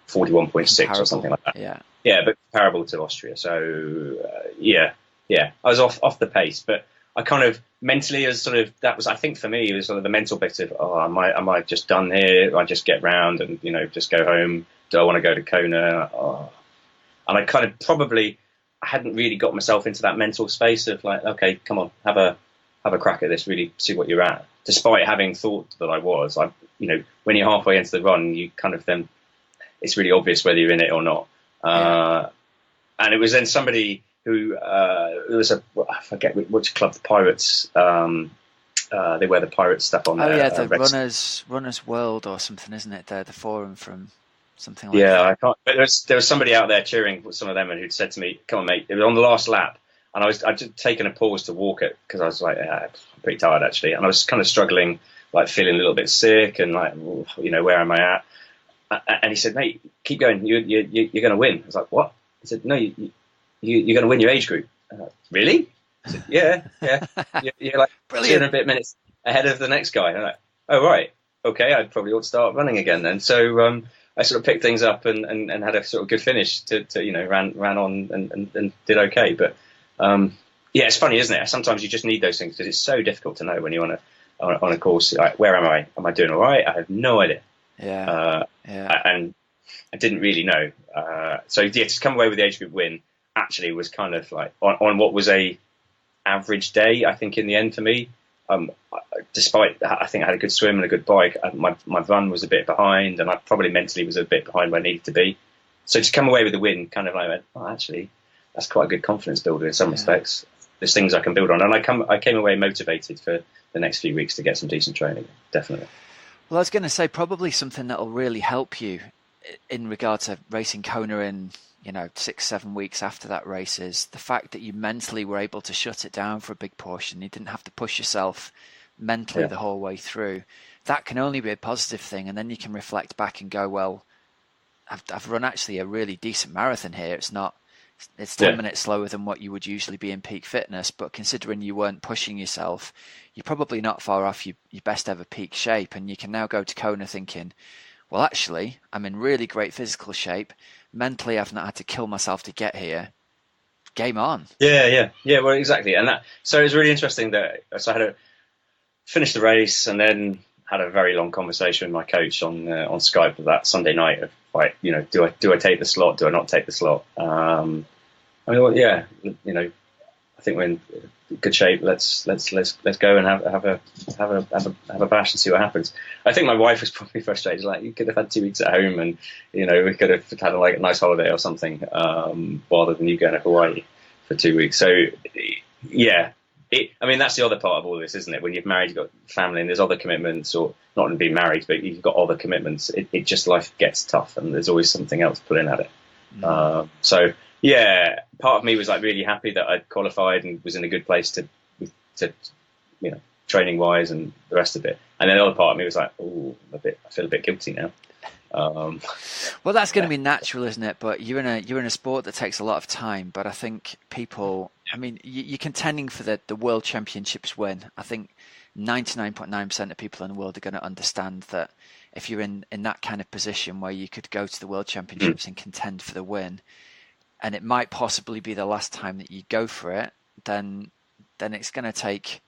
41.6 or something like that. Yeah, but comparable to Austria. So yeah, I was off the pace, but I kind of mentally as sort of, that was, I think for me, it was sort of the mental bit of, am I just done here? I just get round and, you know, just go home. Do I want to go to Kona? And I kind of probably, I hadn't really got myself into that mental space of like, okay, come on, have a crack at this, really see what you're at. Despite having thought that I was, you know, when you're halfway into the run, you kind of then, it's really obvious whether you're in it or not. And it was then somebody who, it was I forget which club, the Pirates, they wear the Pirates stuff on there. Oh yeah, the Runners World or something, isn't it? The forum from something like that. Yeah, I can't. But there was somebody out there cheering with some of them, and who'd said to me, "Come on, mate." It was on the last lap, and I'd just taken a pause to walk it because I was like, I'm pretty tired actually, and I was kind of struggling, like feeling a little bit sick, and like, you know, where am I at? And he said, "Mate, keep going. You're going to win." I was like, "What?" He said, "No, you're going to win your age group." And I was like, really? I said, "Yeah. You're like 2 minutes ahead of the next guy." And I'm like, "Oh right, okay. I probably ought to start running again then." So I sort of picked things up and had a sort of good finish to you know, ran on and did okay. But yeah, it's funny, isn't it? Sometimes you just need those things because it's so difficult to know when you're on a course. Like, where am I? Am I doing all right? I have no idea. And I didn't really know. So yeah, to come away with the age group win actually was kind of like on what was a average day, I think, in the end for me. Despite that, I think I had a good swim and a good bike. My run was a bit behind, and I probably mentally was a bit behind where I needed to be. So to come away with the win, kind of like, actually, that's quite a good confidence builder in some respects. There's things I can build on, and I came away motivated for the next few weeks to get some decent training, definitely. Well, I was going to say probably something that will really help you in regard to racing Kona in, you know, 6-7 weeks after that race is the fact that you mentally were able to shut it down for a big portion. You didn't have to push yourself mentally the whole way through. That can only be a positive thing, and then you can reflect back and go, well, I've run actually a really decent marathon here. It's 10 minutes slower than what you would usually be in peak fitness, but considering you weren't pushing yourself, you're probably not far off your best ever peak shape, and you can now go to Kona thinking, well, actually, I'm in really great physical shape. Mentally, I've not had to kill myself to get here. Game on. Yeah. Well, exactly. And so it was really interesting that I had finished the race and then had a very long conversation with my coach on Skype that Sunday night of, like, you know, do I take the slot? Do I not take the slot? I mean, well, yeah, you know, I think we're in good shape. Let's go and have a bash and see what happens. I think my wife was probably frustrated. Like, you could have had 2 weeks at home, and you know, we could have had like a nice holiday or something, rather than you going to Hawaii for 2 weeks. So yeah, I mean, that's the other part of all this, isn't it? When you've married, you've got family, and there's other commitments, or not being married, but you've got other commitments. It just, life gets tough, and there's always something else pulling at it. So yeah, part of me was like really happy that I'd qualified and was in a good place to you know, training wise and the rest of it. And then the other part of me was like, oh, I feel a bit guilty now. Well, that's going to be natural, isn't it? But you're in a sport that takes a lot of time. But I think people, I mean, you're contending for the World Championships win. I think 99.9% of people in the world are going to understand that if you're in that kind of position where you could go to the World Championships and contend for the win, and it might possibly be the last time that you go for it, then it's going to take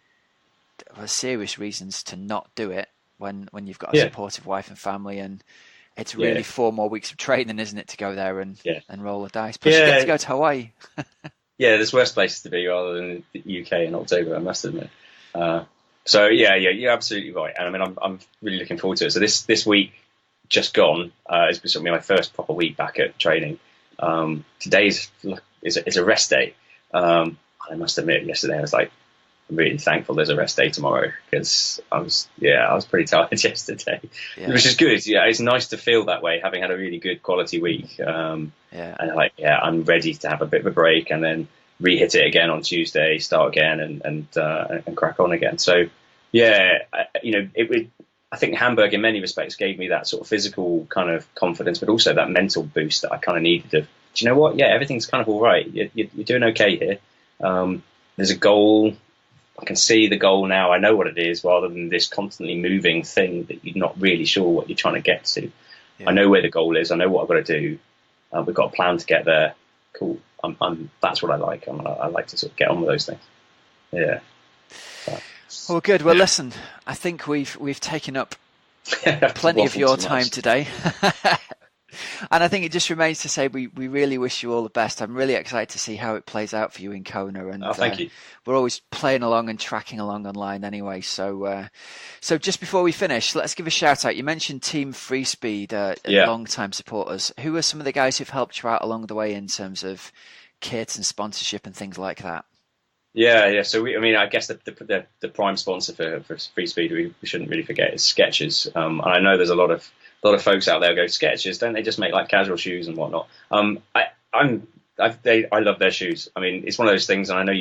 serious reasons to not do it when you've got a supportive wife and family, and it's really 4 more weeks of training, isn't it, to go there and roll the dice. Plus you get to go to Hawaii. Yeah, there's worse places to be rather than the UK in October, I must admit. So yeah, you're absolutely right. And I mean, I'm really looking forward to it. So this week just gone has been my first proper week back at training. Today is a rest day. I must admit, yesterday I was like, I'm really thankful there's a rest day tomorrow, because I was pretty tired yesterday, which is good. Yeah, it's nice to feel that way, having had a really good quality week. And I'm ready to have a bit of a break and then re-hit it again on Tuesday, start again and crack on again. So yeah, you know, I think Hamburg in many respects gave me that sort of physical kind of confidence, but also that mental boost that I kind of needed. Do you know what? Yeah, everything's kind of all right. You're doing okay here. There's a goal. I can see the goal now. I know what it is, rather than this constantly moving thing that you're not really sure what you're trying to get to. Yeah. I know where the goal is. I know what I've got to do. We've got a plan to get there. Cool. That's what I like. I like to sort of get on with those things. Yeah. Well, good. Well, listen, I think we've taken up plenty of your time today. And I think it just remains to say we really wish you all the best. I'm really excited to see how it plays out for you in Kona. And thank you. We're always playing along and tracking along online anyway. So just before we finish, let's give a shout out. You mentioned Team Free Speed, long-time supporters. Who are some of the guys who've helped you out along the way in terms of kit and sponsorship and things like that? Yeah. So I guess the prime sponsor for Free Speed, we shouldn't really forget, is Skechers. And I know there's a lot of folks out there who go, Skechers, don't they just make like casual shoes and whatnot? I love their shoes. I mean, it's one of those things, and I know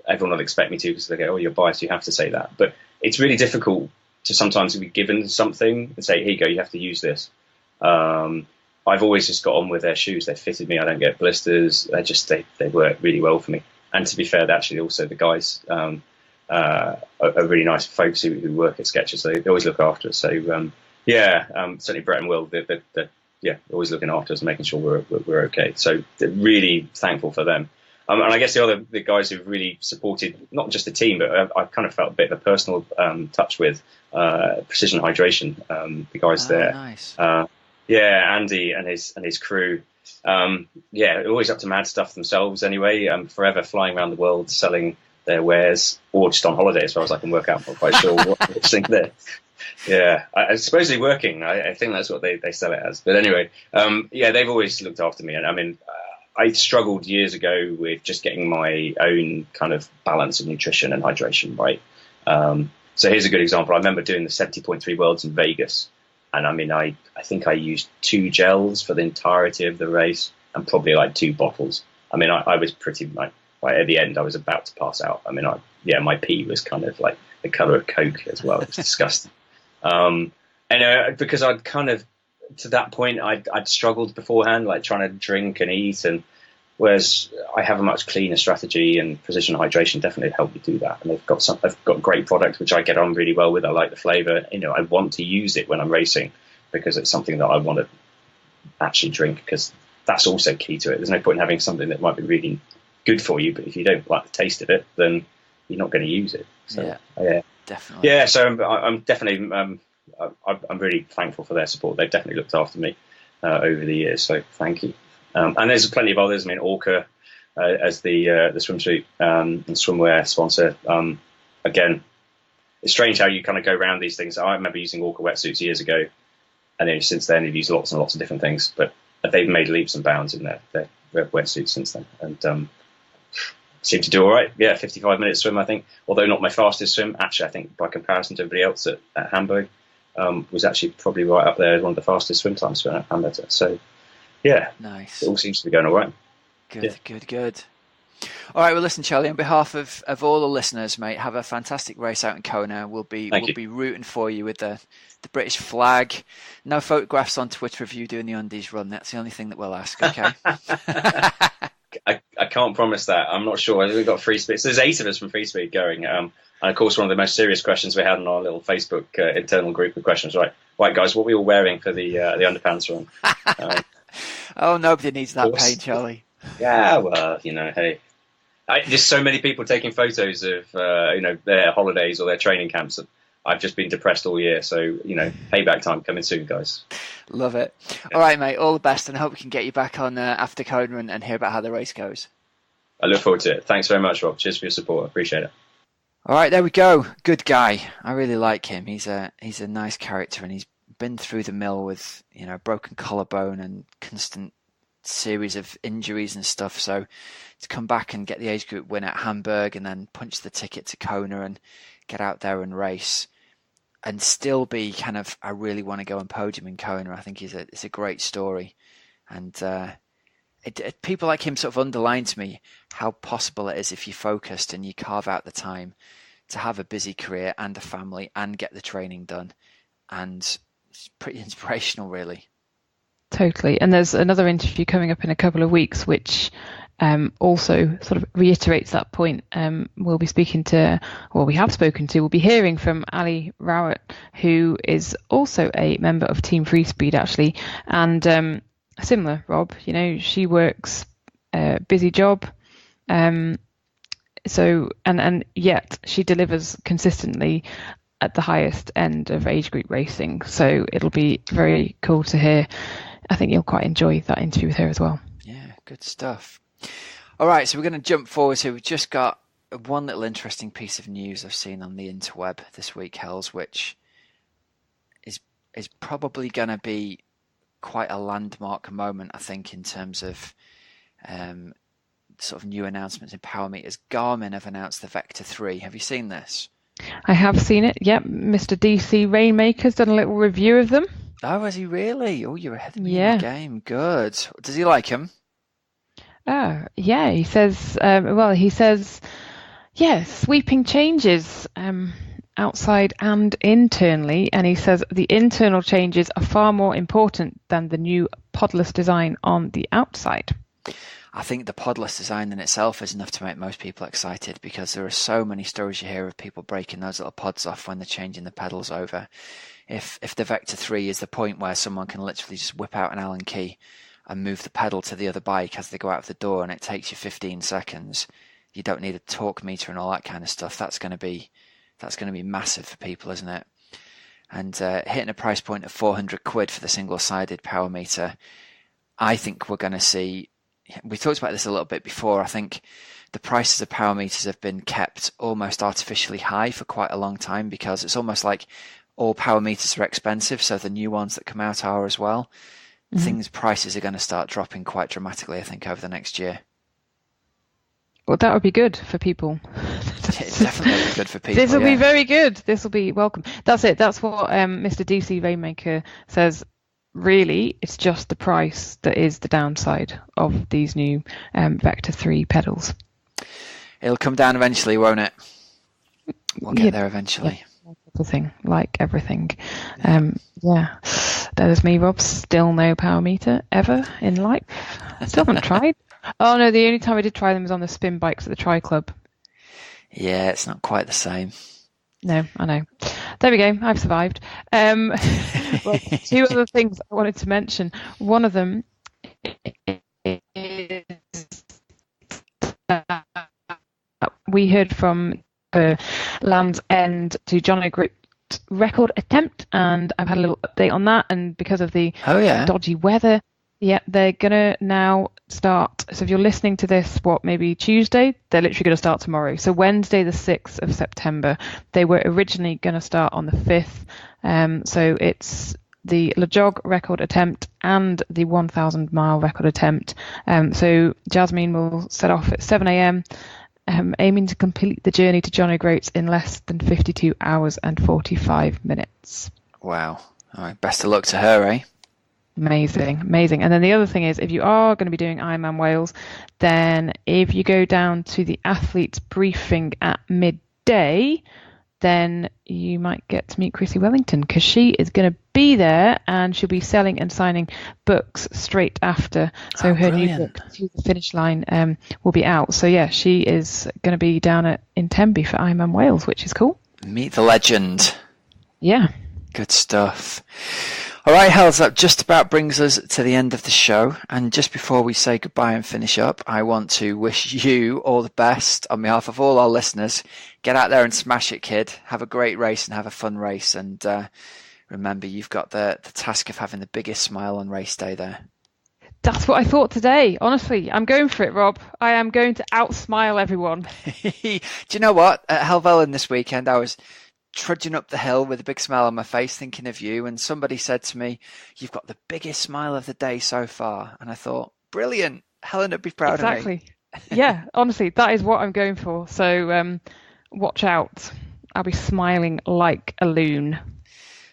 everyone will expect me to, because they go, oh, you're biased, you have to say that. But it's really difficult to sometimes be given something and say, here you go, you have to use this. I've always just got on with their shoes. They fitted me. I don't get blisters. They work really well for me. And to be fair, actually also the guys are really nice folks who work at Skechers. They always look after us. So certainly Brett and Will, they're always looking after us and making sure we're okay. So really thankful for them. And I guess the guys who've really supported not just the team, but I've kind of felt a bit of a personal touch with Precision Hydration. The guys there, nice. Andy and his crew. Always up to mad stuff themselves anyway. Forever flying around the world selling their wares, or just on holiday as far as I can work out. I'm not quite sure what's in there. Yeah, I supposedly working. I think that's what they sell it as. But anyway, they've always looked after me. And I mean, I struggled years ago with just getting my own kind of balance of nutrition and hydration right. So here's a good example. I remember doing the 70.3 Worlds in Vegas. And I mean, I think I used 2 gels for the entirety of the race, and probably like 2 bottles. I mean, I was pretty much, at the end, I was about to pass out. I mean, my pee was kind of like the color of Coke as well. It was disgusting. Because I'd kind of, to that point, I'd struggled beforehand, like trying to drink and eat, and whereas I have a much cleaner strategy, and Precision Hydration definitely helped me do that. And they've got great products which I get on really well with. I like the flavor. I want to use it when I'm racing because it's something that I want to actually drink, because that's also key to it. There's no point in having something that might be really good for you, but if you don't like the taste of it, then you're not going to use it. So, yeah, definitely. Yeah, so I'm definitely I'm really thankful for their support. They've definitely looked after me over the years. So thank you. And there's plenty of others. I mean, Orca as the swimsuit and swimwear sponsor. Again, it's strange how you kind of go around these things. I remember using Orca wetsuits years ago, and then since then they've used lots and lots of different things. But they've made leaps and bounds in their wetsuits since then, and seem to do all right. Yeah, 55-minute swim, I think. Although not my fastest swim, actually, I think by comparison to everybody else at Hamburg, was actually probably right up there as one of the fastest swim times at Hamburg. So. Yeah, nice. It all seems to be going all right. Good. All right, well, listen, Charlie, on behalf of all the listeners, mate, have a fantastic race out in Kona. We'll be rooting for you with the British flag. No photographs on Twitter of you doing the undies run. That's the only thing that we'll ask, okay? I can't promise that. I'm not sure. We've got Free Speed. So there's 8 of us from Free Speed going. And of course, one of the most serious questions we had in our little Facebook internal group of questions, right, guys, what were we all wearing for the underpants run? Oh, nobody needs that pain, Charlie. Yeah, well, hey. There's so many people taking photos of, their holidays or their training camps. I've just been depressed all year. So, payback time coming soon, guys. Love it. Yeah. All right, mate. All the best, and I hope we can get you back on after Kona and hear about how the race goes. I look forward to it. Thanks very much, Rob. Cheers for your support. I appreciate it. All right, there we go. Good guy. I really like him. He's a nice character, and he's been through the mill with, broken collarbone and constant series of injuries and stuff. So to come back and get the age group win at Hamburg and then punch the ticket to Kona and get out there and race and still be kind of, I really want to go and podium in Kona, I think it's a great story. And people like him sort of underline to me how possible it is if you're focused and you carve out the time to have a busy career and a family and get the training done. and it's pretty inspirational, really. Totally. And there's another interview coming up in a couple of weeks, which also sort of reiterates that point. We'll be speaking to, well, we have spoken to, we'll be hearing from Ali Rowett, who is also a member of Team Free Speed, actually. And similar, Rob, you know, she works a busy job. So, and yet she delivers consistently at the highest end of age group racing. So it'll be very cool to hear. I think you'll quite enjoy that interview with her as well. Yeah, good stuff. All right, so we're going to jump forward. So we've just got one little interesting piece of news I've seen on the interweb this week, Hells, which is probably going to be quite a landmark moment, I think, in terms of sort of new announcements in power meters. Garmin have announced the Vector 3. Have you seen this? I have seen it. Yep, Mr. DC Rainmaker's done a little review of them. Oh, has he really? Oh, you're ahead of me in the game. Good. Does he like him? Yeah, he says, sweeping changes outside and internally. And he says the internal changes are far more important than the new podless design on the outside. I think the podless design in itself is enough to make most people excited, because there are so many stories you hear of people breaking those little pods off when they're changing the pedals over. If the Vector 3 is the point where someone can literally just whip out an Allen key and move the pedal to the other bike as they go out of the door, and it takes you 15 seconds, you don't need a torque meter and all that kind of stuff. That's going to be massive for people, isn't it? And hitting a price point of £400 for the single-sided power meter, I think we're going to see. We talked about this a little bit before. I think the prices of power meters have been kept almost artificially high for quite a long time, because it's almost like all power meters are expensive, so the new ones that come out are as well. Mm-hmm. Prices are going to start dropping quite dramatically, I think, over the next year. Well, that would be good for people. It's definitely good for people. This will be very good. This will be welcome. That's it. That's what Mr. DC Rainmaker says. Really, it's just the price that is the downside of these new Vector 3 pedals. It'll come down eventually, won't it? We'll get there eventually. Like everything. There's me, Rob. Still no power meter ever in life. Still haven't tried. Oh no, the only time I did try them was on the spin bikes at the Tri Club. Yeah, it's not quite the same. No, I know. There we go. I've survived. Well, two other things I wanted to mention. One of them is we heard from Land's End to John O'Groats record attempt, and I've had a little update on that. And because of the dodgy weather, they're gonna now start. So if you're listening to this, maybe Tuesday, they're literally going to start tomorrow. So Wednesday, the 6th of September. They were originally going to start on the 5th. So it's the Le Jog record attempt and the 1,000 mile record attempt. So Jasmine will set off at 7 a.m. Aiming to complete the journey to John O'Groats in less than 52 hours and 45 minutes. Wow. All right. Best of luck to her, eh? Amazing. And then the other thing is, if you are going to be doing Ironman Wales, then if you go down to the athletes briefing at midday, then you might get to meet Chrissy Wellington, because she is going to be there and she'll be selling and signing books straight after. So her new book, To the Finish Line, will be out. So yeah, she is going to be down in Tenby for Ironman Wales, which is cool. Meet the legend. Yeah. Good stuff. All right, Hells, that just about brings us to the end of the show. And just before we say goodbye and finish up, I want to wish you all the best on behalf of all our listeners. Get out there and smash it, kid. Have a great race and have a fun race. And remember, you've got the task of having the biggest smile on race day there. That's what I thought today. Honestly, I'm going for it, Rob. I am going to outsmile everyone. Do you know what? At Helvellyn this weekend, I was trudging up the hill with a big smile on my face thinking of you, and somebody said to me, "You've got the biggest smile of the day so far." And I thought, brilliant, Helen would be proud of me. Yeah, honestly, that is what I'm going for. So watch out, I'll be smiling like a loon.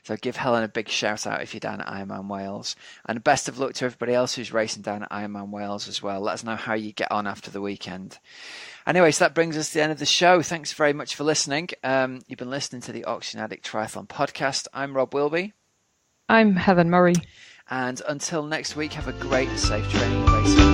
So give Helen a big shout out if you're down at Ironman Wales. And best of luck to everybody else who's racing down at Ironman Wales as well. Let us know how you get on after the weekend. Anyway, so that brings us to the end of the show. Thanks very much for listening. You've been listening to the Oxygenaddict Triathlon Podcast. I'm Rob Wilby. I'm Helen Murray. And until next week, have a great, safe training and racing.